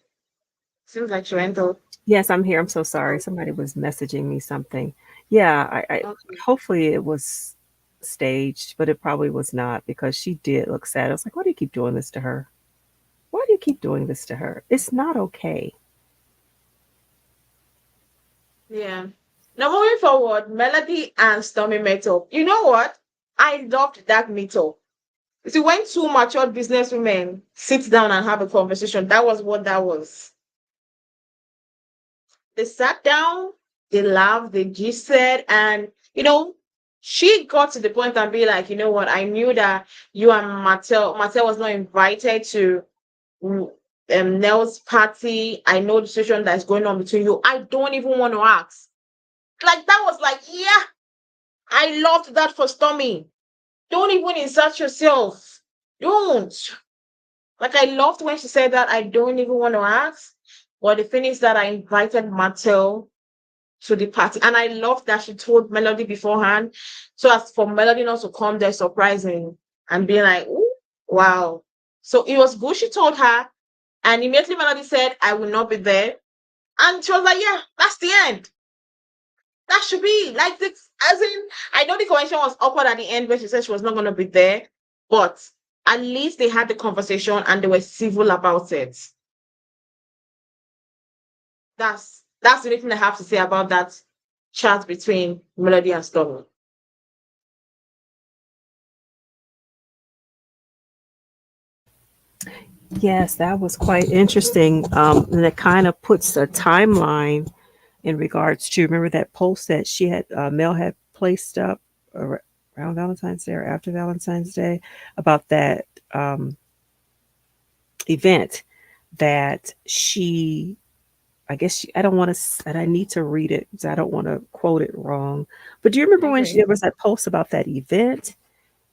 Seems like she went out. Yes, I'm here. I'm so sorry. Somebody was messaging me something. Yeah, I Okay. hopefully it was staged, but it probably was not because she did look sad. I was like, why do you keep doing this to her? Why do you keep doing this to her? It's not okay. Yeah. Now moving forward, Melody and Stormy met up. You know what? I loved that meetup. You see, when two mature businesswomen sit down and have a conversation, that was what that was. They sat down, they laughed, they gisted, and she got to the point and be like, you know what? I knew that you and Martell was not invited to mm, Nell's party. I know the situation that's going on between you. I don't even want to ask. Like that was like, yeah, I loved that for Stormy. Don't even insert yourself. Don't. Like I loved when she said that I don't even want to ask. But the thing is that I invited Martell to the party. And I love that she told Melody beforehand. So as for Melody not to come there surprising and being like, ooh, wow. So it was good she told her. And immediately Melody said, I will not be there. And she was like, yeah, that's the end. That should be like this. As in, I know the conversation was awkward at the end where she said she was not going to be there, but at least they had the conversation and they were civil about it. That's the only thing I have to say about that chat between Melody and Stormy. Yes, that was quite interesting. And it kind of puts a timeline in regards to remember that post that she had Mel had placed up around Valentine's Day or after Valentine's Day about that event that she I guess I don't want to and I need to read it because I don't want to quote it wrong. But do you remember when Okay. there was that post about that event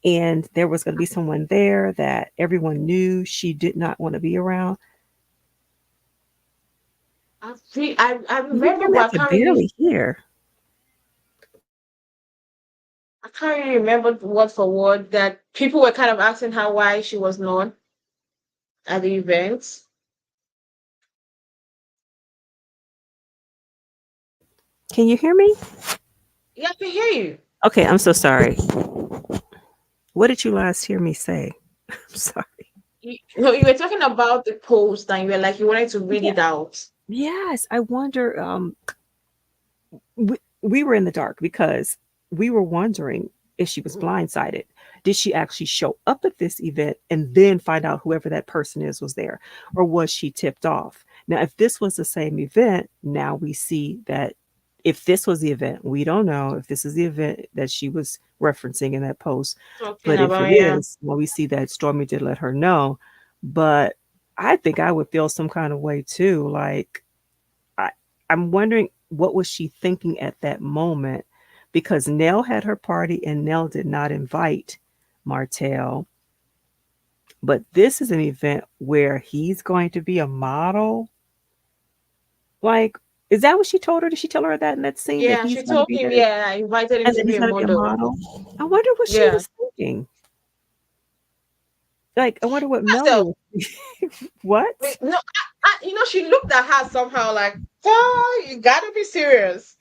and there was going to be someone there that everyone knew she did not want to be around? I Can you hear remember, me? I but could barely hear. I can't really remember word for word that people were kind of asking her why she was not at the event. Can you hear me? Yeah, I can hear you. Okay, I'm so sorry. What did you last hear me say? I'm sorry. You were talking about the post and you were like you wanted to read Yeah. it out. Yes, I wonder. We were in the dark because we were wondering if she was blindsided. Did she actually show up at this event and then find out whoever that person is was there? Or was she tipped off? Now, if this was the same event, now we see that if this was the event, we don't know if this is the event that she was referencing in that post. Talking But if it about, yeah. is, well, we see that Stormy did let her know. But I think I would feel some kind of way too. Like, I, I'm wondering what was she thinking at that moment because Nell had her party and Nell did not invite Martell. But this is an event where he's going to be a model. Like, is that what she told her? Did she tell her that in that scene that Yeah, he's she going to told be him, there yeah, I invited him and to that be he's a going to be a model. model? I wonder what she Yeah. was thinking. Like, I wonder what Melody Myself, was. What? no, she looked at her somehow like, oh, you gotta be serious.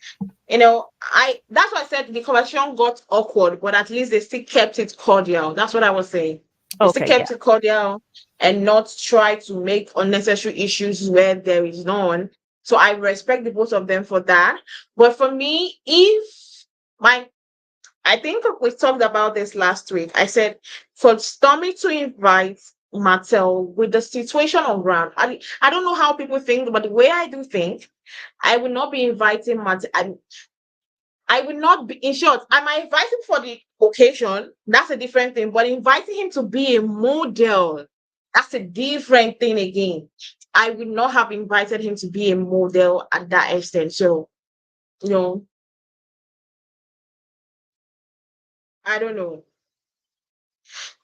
I that's why I said the conversation got awkward, but at least they still kept it cordial. That's what I was saying. They still Okay, yeah. kept it cordial and not try to make unnecessary issues where there is none. So I respect the both of them for that. But for me, if my I think we talked about this last week. I said for Stormy to invite Martell with the situation on ground. I don't know how people think, but the way I do think, I will not be inviting Martell. I will not be, in short, I might invite him for the occasion. That's a different thing. But inviting him to be a model, that's a different thing again. I would not have invited him to be a model at that extent. So, you know, I don't know.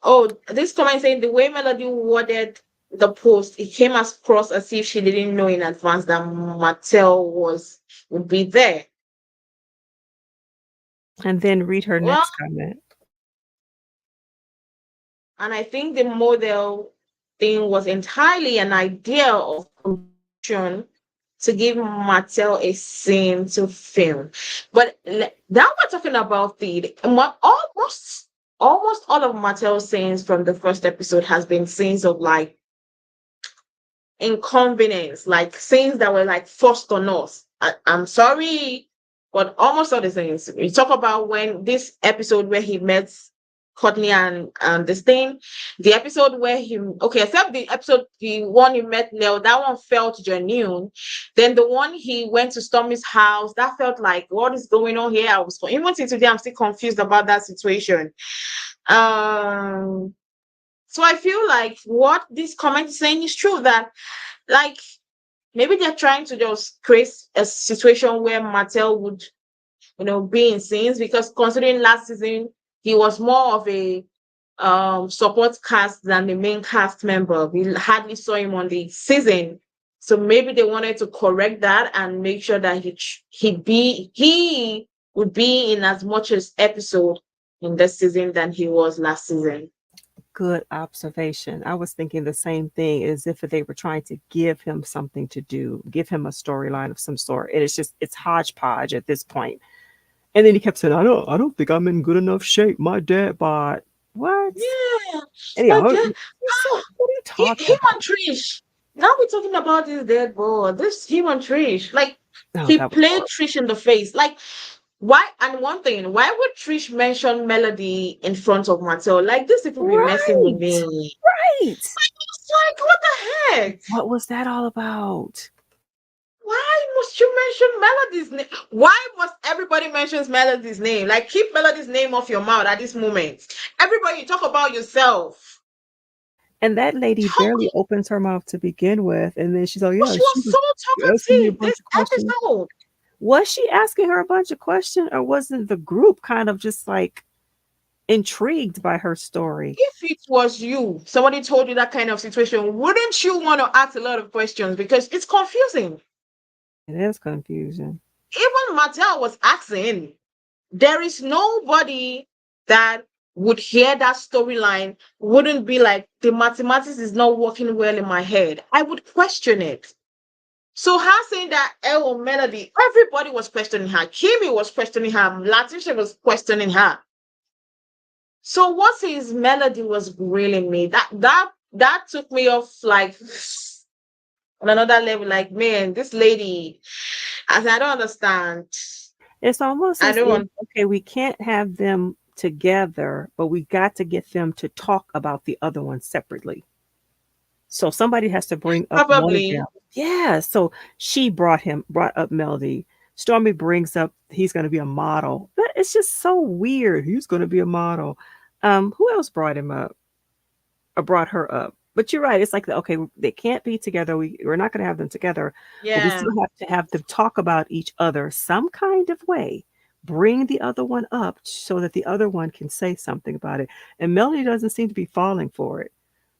Oh, this comment saying the way Melody worded the post, it came across as if she didn't know in advance that Mattel would be there. And then read her Well, next comment. and I think the model thing was entirely an idea of promotion to give Mattel a scene to film. But now we're talking about almost all of Mattel's scenes from the first episode has been scenes of like inconvenience, like things that were like forced on us. I'm sorry, but almost all the things. We talk about when this episode where he met Courtney and this thing, the episode where he okay, except the one he met Nell, that one felt genuine. Then the one he went to Stormy's house, that felt like what is going on here? I was even till today, I'm still confused about that situation. Um so I feel like what this comment is saying is true that like maybe they're trying to just create a situation where Martell would, be in scenes because considering last season he was more of a support cast than the main cast member. We hardly saw him on the season. So maybe they wanted to correct that and make sure that he would be in as much as episode in this season than he was last season. Good observation. I was thinking the same thing, as if they were trying to give him something to do, give him a storyline of some sort. And it's hodgepodge at this point. And then he kept saying, I don't think I'm in good enough shape. My dad bought what? Yeah. Anyhow, Like so what are you talking him about? and Trish. Now we're talking about this dead boy. This him and Trish. Like No, he that was played horrible. Trish in the face. Like why? And one thing, why would Trish mention Melody in front of Mattel? Like these people be messing with Right. me. Right. It's like what the heck? What was that all about? Why must you mention Melody's name? Why must everybody mentions Melody's name? Like keep Melody's name off your mouth at this moment. Everybody talk about yourself. And that lady barely Talk. opens her mouth to begin with. And then she's like, But yeah, she she was was so asking me a talkative bunch this of questions. episode. Was she asking her a bunch of questions, or wasn't the group kind of just like intrigued by her story? If it was you, somebody told you that kind of situation, wouldn't you want to ask a lot of questions because it's confusing? It is confusion. Even Martell was asking. There is nobody that would hear that storyline, wouldn't be like, the mathematics is not working well in my head. I would question it. So her saying that L Melody, everybody was questioning her. Kimmy was questioning her. Latricia was questioning her. So what his melody was grilling me. That took me off like on another level. Like, man, this lady, I don't understand. It's almost I as don't if, want okay, we can't have them together, but we got to get them to talk about the other one separately. So somebody has to bring up one of them. probably Yeah. So she brought up Melody. Stormy brings up he's going to be a model. It's just so weird. He's going to be a model. Who else brought him up or brought her up? But you're right. It's like, okay, they can't be together. We're not going to have them together, but we yeah. still have to have them talk about each other some kind of way. Bring the other one up so that the other one can say something about it. And Melody doesn't seem to be falling for it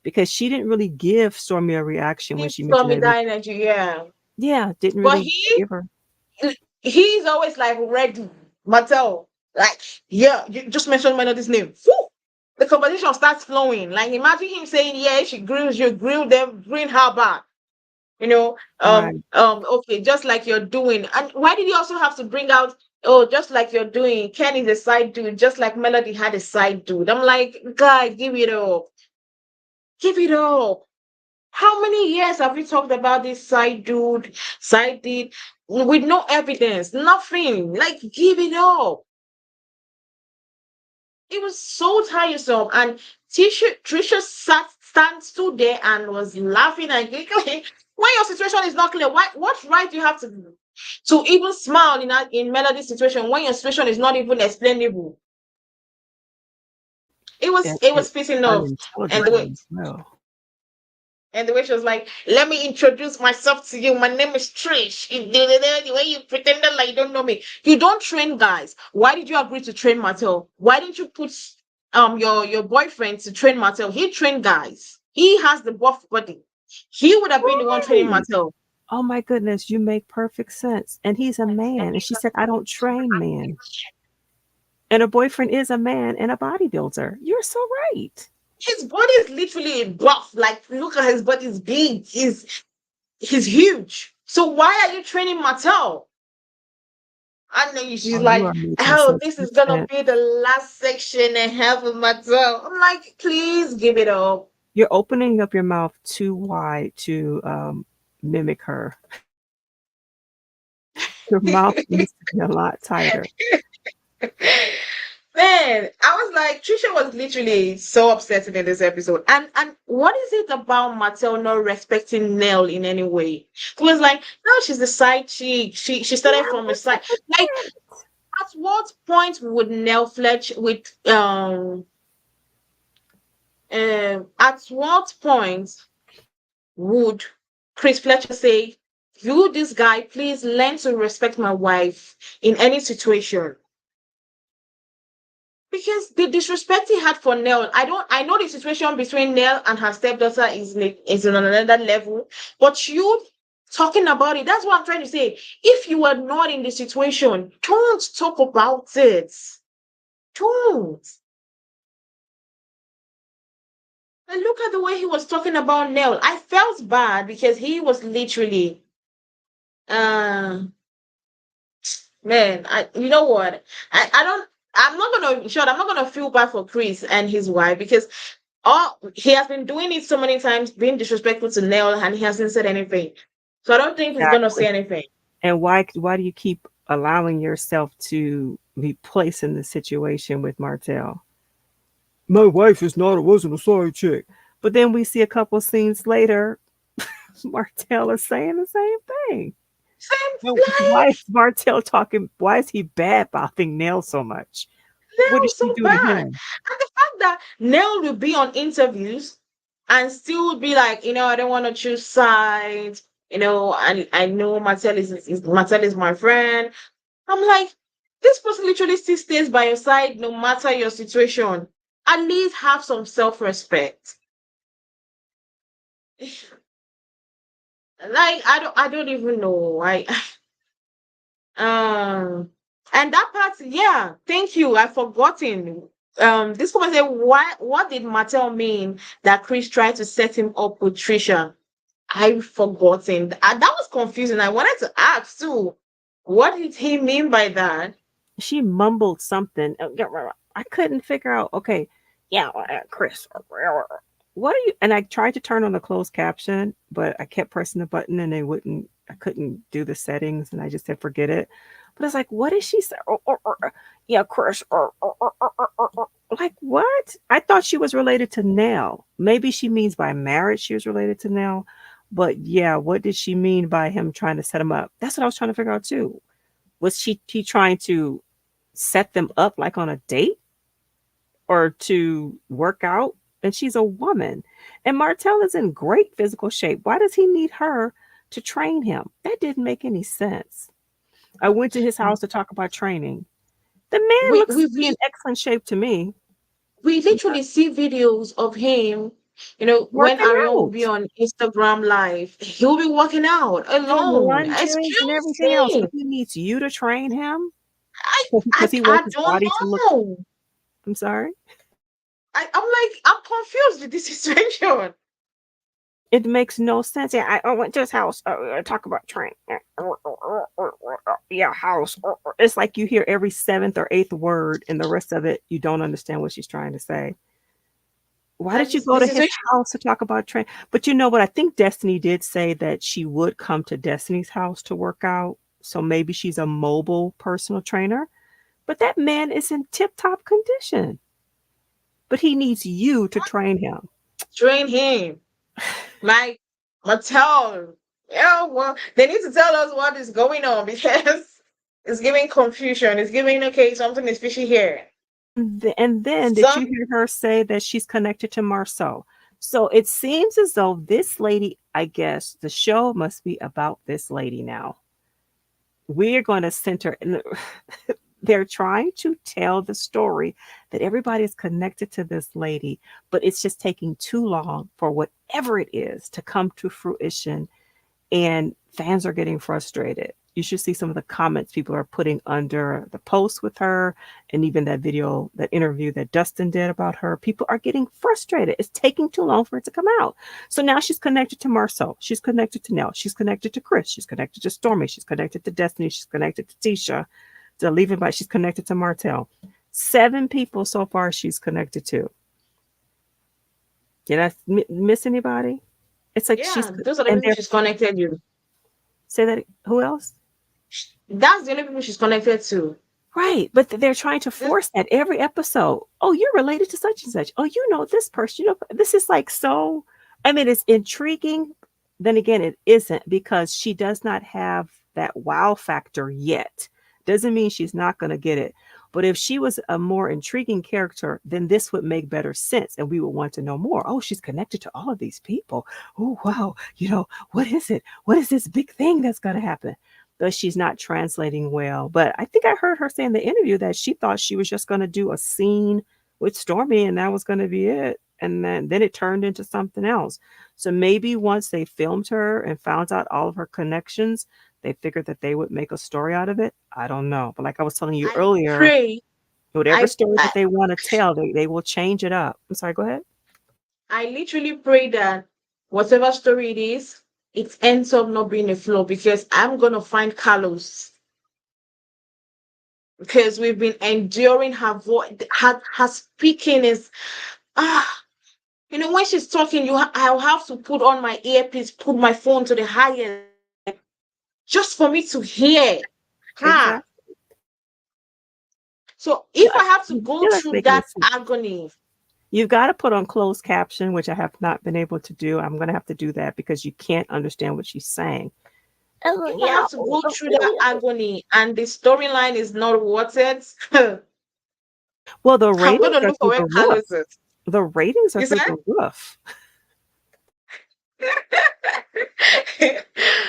because she didn't really give Stormy a reaction when Give she mentioned Stormy that. that energy, yeah. Yeah, didn't But really give her. he's always like ready. Mattel. Like, yeah, you just mentioned Melody's name. Whew! The conversation starts flowing. Like imagine him saying, yeah, she grills you, grill them, grill her back. Right. Okay, just like you're doing. And why did he also have to bring out, oh, just like you're doing, Ken is a side dude, just like Melody had a side dude. I'm like, guy, give it up. Give it up. How many years have we talked about this side dude, side did, with no evidence, nothing? Like, give it up. It was so tiresome. And Trisha stood there and was laughing and giggling. When your situation is not clear, what right do you have to even smile in Melody's situation when your situation is not even explainable? It And was pissing off, and the unintelligible way as well. she was like, "Let me introduce myself to you. My name is Trish." The way you pretended like you don't know me. You don't train guys. Why did you agree to train Martell? Why didn't you put your boyfriend to train Martell? He trained guys. He has the buff body. He would have been the one training Right. Martell. Oh my goodness, you make perfect sense. And he's a man. And she said, I don't train men. And her boyfriend is a man and a bodybuilder. You're so right. His body is literally buff. Like, look at his body. Is big. He's huge. So why are you training Martell? And then she's Oh, you like, are making "Oh, such this good is gonna sense. be the last section and half of Martell." I'm like, please give it up. You're opening up your mouth too wide to mimic her. Your mouth needs to be a lot tighter. Man, I was like, Trisha was literally so upsetting in this episode. And what is it about Martell not respecting Nell in any way? It was like, no, she's the side chick. She started Yeah, from a that's side. such a Like, at what point would Nell Fletch with at what point would Chris Fletcher say, "You, this guy, please learn to respect my wife in any situation"? Because the disrespect he had for Nell, I know the situation between Nell and her stepdaughter is on another level, but you talking about it, that's what I'm trying to say. If you were not in the situation, don't talk about it. Don't. And look at the way he was talking about Nell. I felt bad because he was literally uh man, you know what? I don't I'm not gonna sure I'm not gonna feel bad for Chris and his wife because he has been doing it so many times, being disrespectful to Nell, and he hasn't said anything. So I don't think he's gonna exactly. say anything. And why do you keep allowing yourself to be placed in the situation with Martell? My wife is not wasn't a side chick. But then we see a couple scenes later, Martell is saying the same thing. Same Now, why is life. Martell talking? Why is he bad mouthing Nell so much? What Nell did she so do to bad. him? And the fact that Nell will be on interviews and still be like, I don't want to choose sides. And I know Martell is my friend. I'm like, this person literally still stays by your side no matter your situation. At least have some self-respect. Like, I don't even know. I and that part, yeah, thank you. I've forgotten. This woman said, what did Martell mean that Chris tried to set him up with Trisha? I've forgotten. That was confusing. I wanted to ask too. What did he mean by that? She mumbled something. I couldn't figure out. Okay, yeah, Chris. What are you? And I tried to turn on the closed caption, but I kept pressing the button and they wouldn't. I couldn't do the settings, and I just said forget it. But it's like, what is she say? Yeah, Chris. Like what? I thought she was related to Nell. Maybe she means by marriage she was related to Nell. But yeah, what did she mean by him trying to set him up? That's what I was trying to figure out too. Was he trying to set them up like on a date or to work out? And she's a woman. And Martell is in great physical shape. Why does he need her to train him? That didn't make any sense. I went to his house to talk about training. The man We looks we to be in we excellent shape to me. we literally see videos of him. When Working Ariel will be out, on Instagram Live, he'll be working out doing alone. lunges and Excuse everything else. me. But he needs you to train him I because he I wants his don't body to look. know. I'm sorry. I'm like, I'm confused with this situation. It makes no sense. Yeah, I went to his house. Talk about train. Yeah, house. It's like you hear every seventh or eighth word, and the rest of it you don't understand what she's trying to say. Why And did you this, go the to his situation, house to talk about train? But you know what? I think Destiny did say that she would come to Destiny's house to work out. So maybe she's a mobile personal trainer. But that man is in tip top condition. But he needs you to train him. train him. Like Martell. Yeah, well, they need to tell us what is going on because it's giving confusion. It's giving okay, something is fishy here. And then did Some you hear her say that she's connected to Marceau? So it seems as though this lady, I guess the show must be about this lady now. We're going to center, and they're trying to tell the story that everybody is connected to this lady, but it's just taking too long for whatever it is to come to fruition, and fans are getting frustrated. You should see some of the comments people are putting under the post with her, and even that video, that interview that Dustin did about her. People are getting frustrated. It's taking too long for it to come out. So now she's connected to Marceau. She's connected to Nell. She's connected to Chris. She's connected to Stormy. She's connected to Destiny. She's connected to Tisha. To leave it by, she's connected to Martell. 7 people so far she's connected to. Did I miss anybody? It's like she's, yeah, those are the and people they're, she's connected you. say that, who else? That's the only people she's connected to. Right, but they're trying to This, force that every episode. Oh, you're related to such and such. Oh, you know this person. You know, this is like so. I mean, it's intriguing. Then again, it isn't because she does not have that wow factor yet. Doesn't mean she's not going to get it. But if she was a more intriguing character, then this would make better sense and we would want to know more. Oh, she's connected to all of these people. Oh, wow. You know, what is it? What is this big thing that's going to happen? But she's not translating well. But I think I heard her say in the interview that she thought she was just going to do a scene with Stormy and that was going to be it. And then it turned into something else. So maybe once they filmed her and found out all of her connections, they figured that they would make a story out of it. I don't know. But like I was telling you I earlier, pray, whatever I, story I that they want to tell, they will change it up. I'm sorry, go ahead. I literally pray that whatever story it is, it ends up not being a flaw because I'm gonna find Carlos because we've been enduring her voice. Her speaking is ah. You know, when she's talking, I'll have to put on my earpiece, put my phone to the highest, like just for me to hear her. Exactly. So if Yeah, I have to you go feel it's through making that it sense. agony, You've got to put on closed caption, which I have not been able to do. I'm going to have to do that because you can't understand what she's saying. if I have to go through that agony and the storyline is not worth it, Well, the I'm ratings gonna are look for through where the roof. Carlos is. The ratings are You through said? the roof.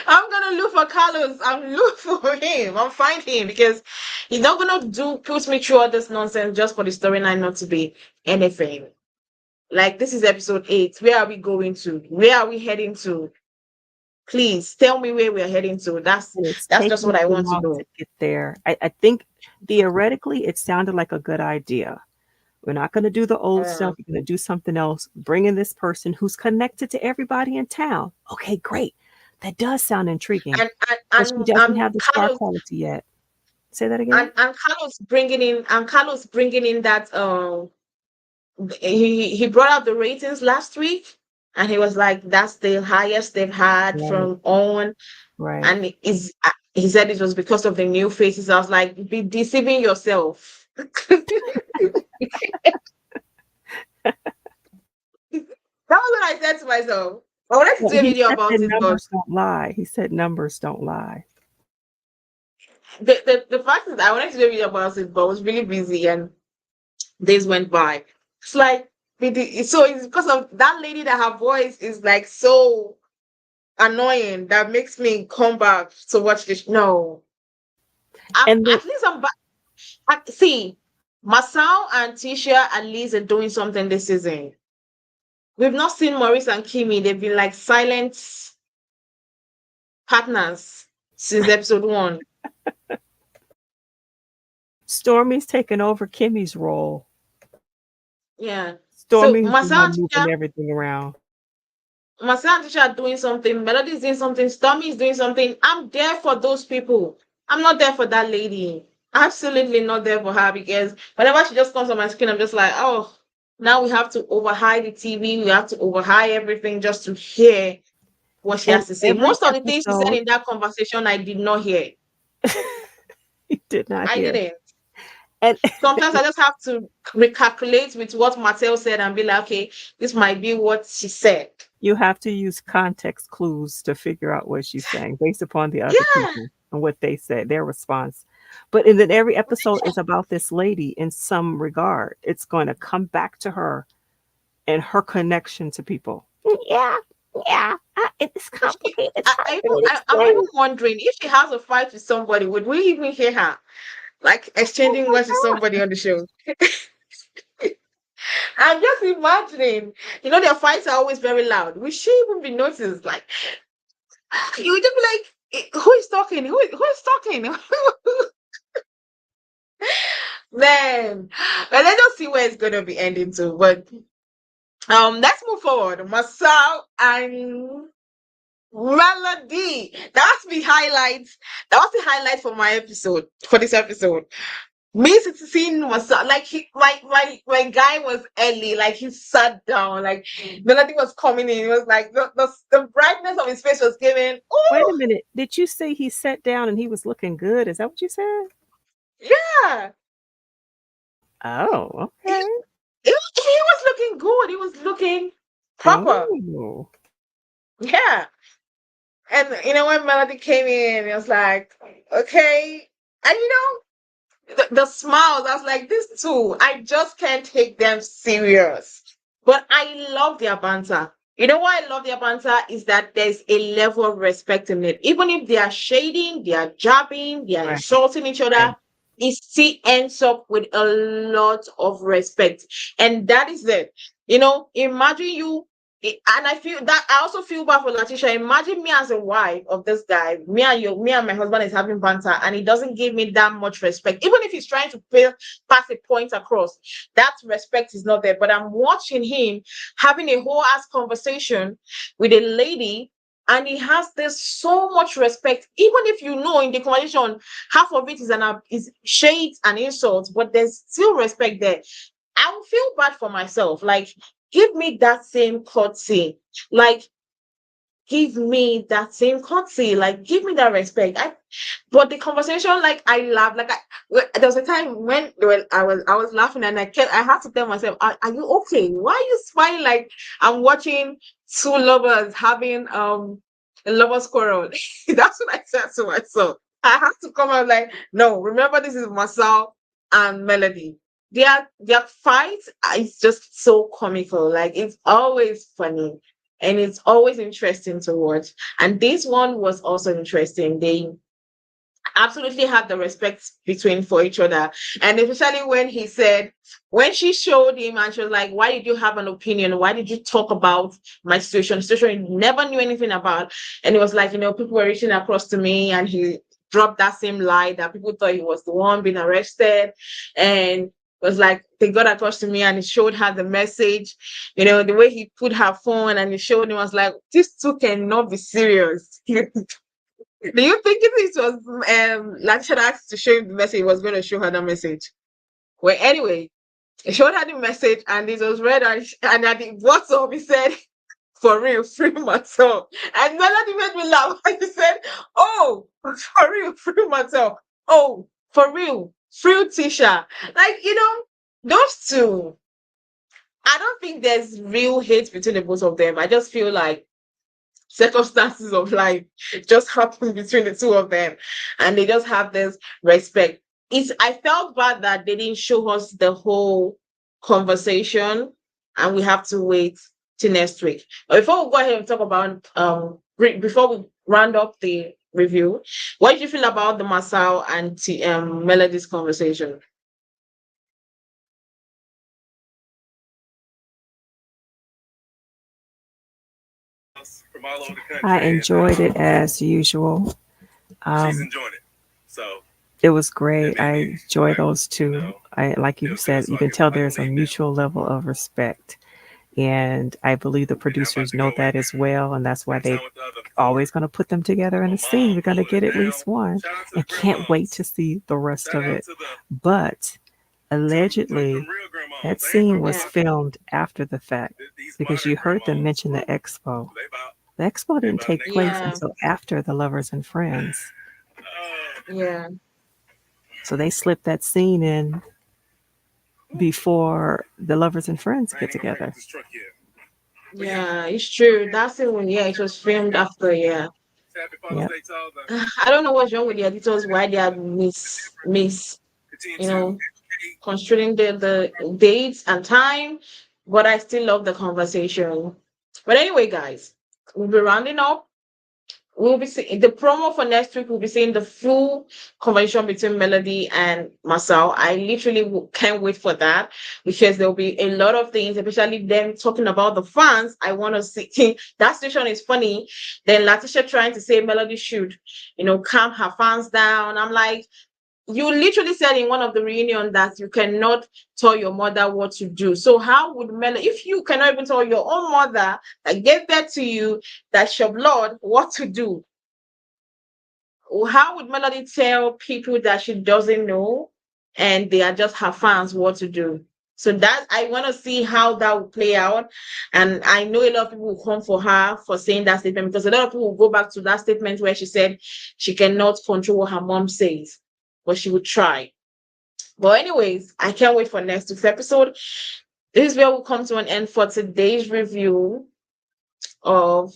I'm gonna look for Carlos. I'm look for him. I'll find him because he's not gonna put me through all this nonsense just for the storyline not to be anything. Like this is episode 8. Where are we going to? Where are we heading to? Please tell me where we're heading to. That's And it's that's just taking what I too want to long to know. get there. I think theoretically it sounded like a good idea. We're not going to do the old Uh, stuff. We're going to do something else. Bring in this person who's connected to everybody in town. Okay, great. That does sound intriguing, and and but she and, doesn't and have the star Carlos quality yet. Say that again. and Carlos bringing in that he brought out the ratings last week and he was like that's the highest they've had Right, from on right. and he said it was because of the new faces. I was like, be deceiving yourself. That was what I said to myself. I wanted to Well, do a he video said about that it, but numbers don't lie. He said numbers don't lie. the fact is I wanted to do a video about it, but I was really busy and days went by. It's like so it's because of that lady that her voice is like so annoying that makes me come back to watch this. No, And the, at least I'm back. See, Marsau and Tisha at least are doing something this season. We've not seen Maurice and Kimi. They've been like silent partners since episode 1. Stormy's taken over Kimmy's role. Yeah. So Stormy's the one moving everything around. Marsau and Tisha are doing something. Melody is doing something. Stormy is doing something. I'm there for those people. I'm not there for that lady. Absolutely not there for her because whenever she just comes on my screen, I'm just like, oh, now we have to overhide the TV. We have to overhide everything just to hear what she And has to say. every Most of the things she said episode, in that conversation, I did not hear. you did not I hear. didn't. And Sometimes I just have to recalculate with what Martell said and be like, okay, this might be what she said. you have to use context clues to figure out what she's saying based upon the other Yeah, people and what they said, their response. But and then every episode is about this lady in some regard. It's going to come back to her and her connection to people. Yeah, yeah. It's complicated. It's hard for me to I'm even explain. wondering if she has a fight with somebody, would we even hear her like Oh exchanging my words with god. somebody on the show? I'm just imagining, their fights are always very loud. Will she even be noticed? Like, you would just be like, who is talking? Who is talking? Man, but let's just see where it's gonna be ending to. But let's move forward. Marsau and Melody. That's the highlight. That was the highlight for my episode, for this episode. Me seeing Marsau, like my guy was early, like he sat down, like Melody was coming in. It was like the brightness of his face was giving. Wait a Oh minute. Did you say he sat down and he was looking good? Is that what you said? yeah. Oh, He, okay. he was looking good. He was looking proper. Oh, Yeah. And when Melody came in, it was like, okay. And the smiles, I was like, this too, I just can't take them serious. But I love their banter. You know why I love their banter is that there's a level of respect in it. Even if they are shading, they are jabbing, they are right, insulting each other, right. it still ends up with a lot of respect. And that is it. Imagine you and I feel that I also feel bad for Latricia. Imagine me as a wife of this guy. Me and my husband is having banter, and he doesn't give me that much respect. Even if he's trying to pass a point across, that respect is not there. But I'm watching him having a whole ass conversation with a lady, and he has this so much respect. Even if in the conversation, half of it is shades and insults, but there's still respect there. I will feel bad for myself. Like, give me that same courtesy. Like, give me that same courtesy. Like, give me that respect. But the conversation, like, I laughed. Like, there was a time when I was laughing, and I had to tell myself, are you okay? Why are you smiling? Like, I'm watching two lovers having a lover's quarrel. That's what I said to myself. I have to come out like, no, remember, this is Marcel and Melody. Their fight is just so comical. Like, it's always funny and it's always interesting to watch. And this one was also interesting. They absolutely had the respect between for each other. And especially when she showed him and she was like, why did you have an opinion? Why did you talk about my situation he never knew anything about? And it was like, people were reaching across to me, and he dropped that same lie that people thought he was the one being arrested. And it was like they got across to me, and he showed her the message, the way he put her phone, and he showed him. I was like, this two cannot be serious. Do you think it was Latisha asked to show him the message, he was going to show her the message? Well, anyway, he showed her the message, and it was read, and at the bottom he said, for real, free myself. And Melody made me laugh. And he said, oh, for real, free myself. Oh, for real, free Tisha. Like, those two, I don't think there's real hate between the both of them. I just feel like circumstances of life just happen between the two of them, and they just have this respect. I felt bad that they didn't show us the whole conversation, and we have to wait till next week. But before we go ahead and talk about before we round up the review, what did you feel about the Masao and Melody's conversation? I enjoyed it as usual. It was great. I enjoy those two. I like you said, you can tell there's a mutual level of respect. And I believe the producers know that as well, and that's why they always going to put them together in a scene. We're going to get at least one, and can't wait to see the rest of it. But allegedly, that scene was Yeah, filmed after the fact because you heard them mention the expo. The expo didn't take place yeah, until after the Lovers and Friends. yeah. So they slipped that scene in before the lovers and friends get together. Yeah, it's true. That's it. When yeah, it was filmed after. Yeah, Yep. I don't know what's wrong with the editors. Why they are miss you know constraining the dates and time, but I still love the conversation. But anyway, guys, we'll be rounding up. We'll be seeing the promo for next week. We'll be seeing the full conversation between Melody and Marcel. I literally can't wait for that because there'll be a lot of things, especially them talking about the fans. I want to see that situation is funny. Then Latricia trying to say Melody should, calm her fans down. I'm like, you literally said in one of the reunion that you cannot tell your mother what to do. So how would Melody, if you cannot even tell your own mother that gave birth to you, that's your blood, what to do? How would Melody tell people that she doesn't know and they are just her fans what to do? So that I want to see how that will play out. And I know a lot of people will come for her for saying that statement because a lot of people will go back to that statement where she said she cannot control what her mom says, but she would try. But anyways, I can't wait for next week's episode. This is where we'll come to an end for today's review of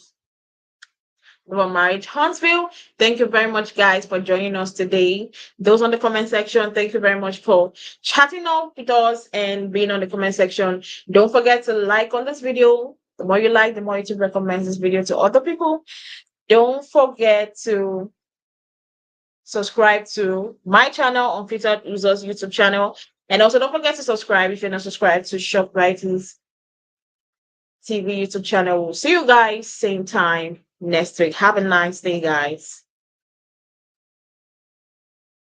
Love&Marriage Huntsville. Thank you very much, guys, for joining us today. Those on the comment section, thank you very much for chatting up with us and being on the comment section. Don't forget to like on this video. The more you like, the more YouTube recommends this video to other people. Don't forget to subscribe to my channel on Filtered Users YouTube channel. And also don't forget to subscribe if you're not subscribed to Shop Writings TV YouTube channel. We'll see you guys same time next week. Have a nice day, guys.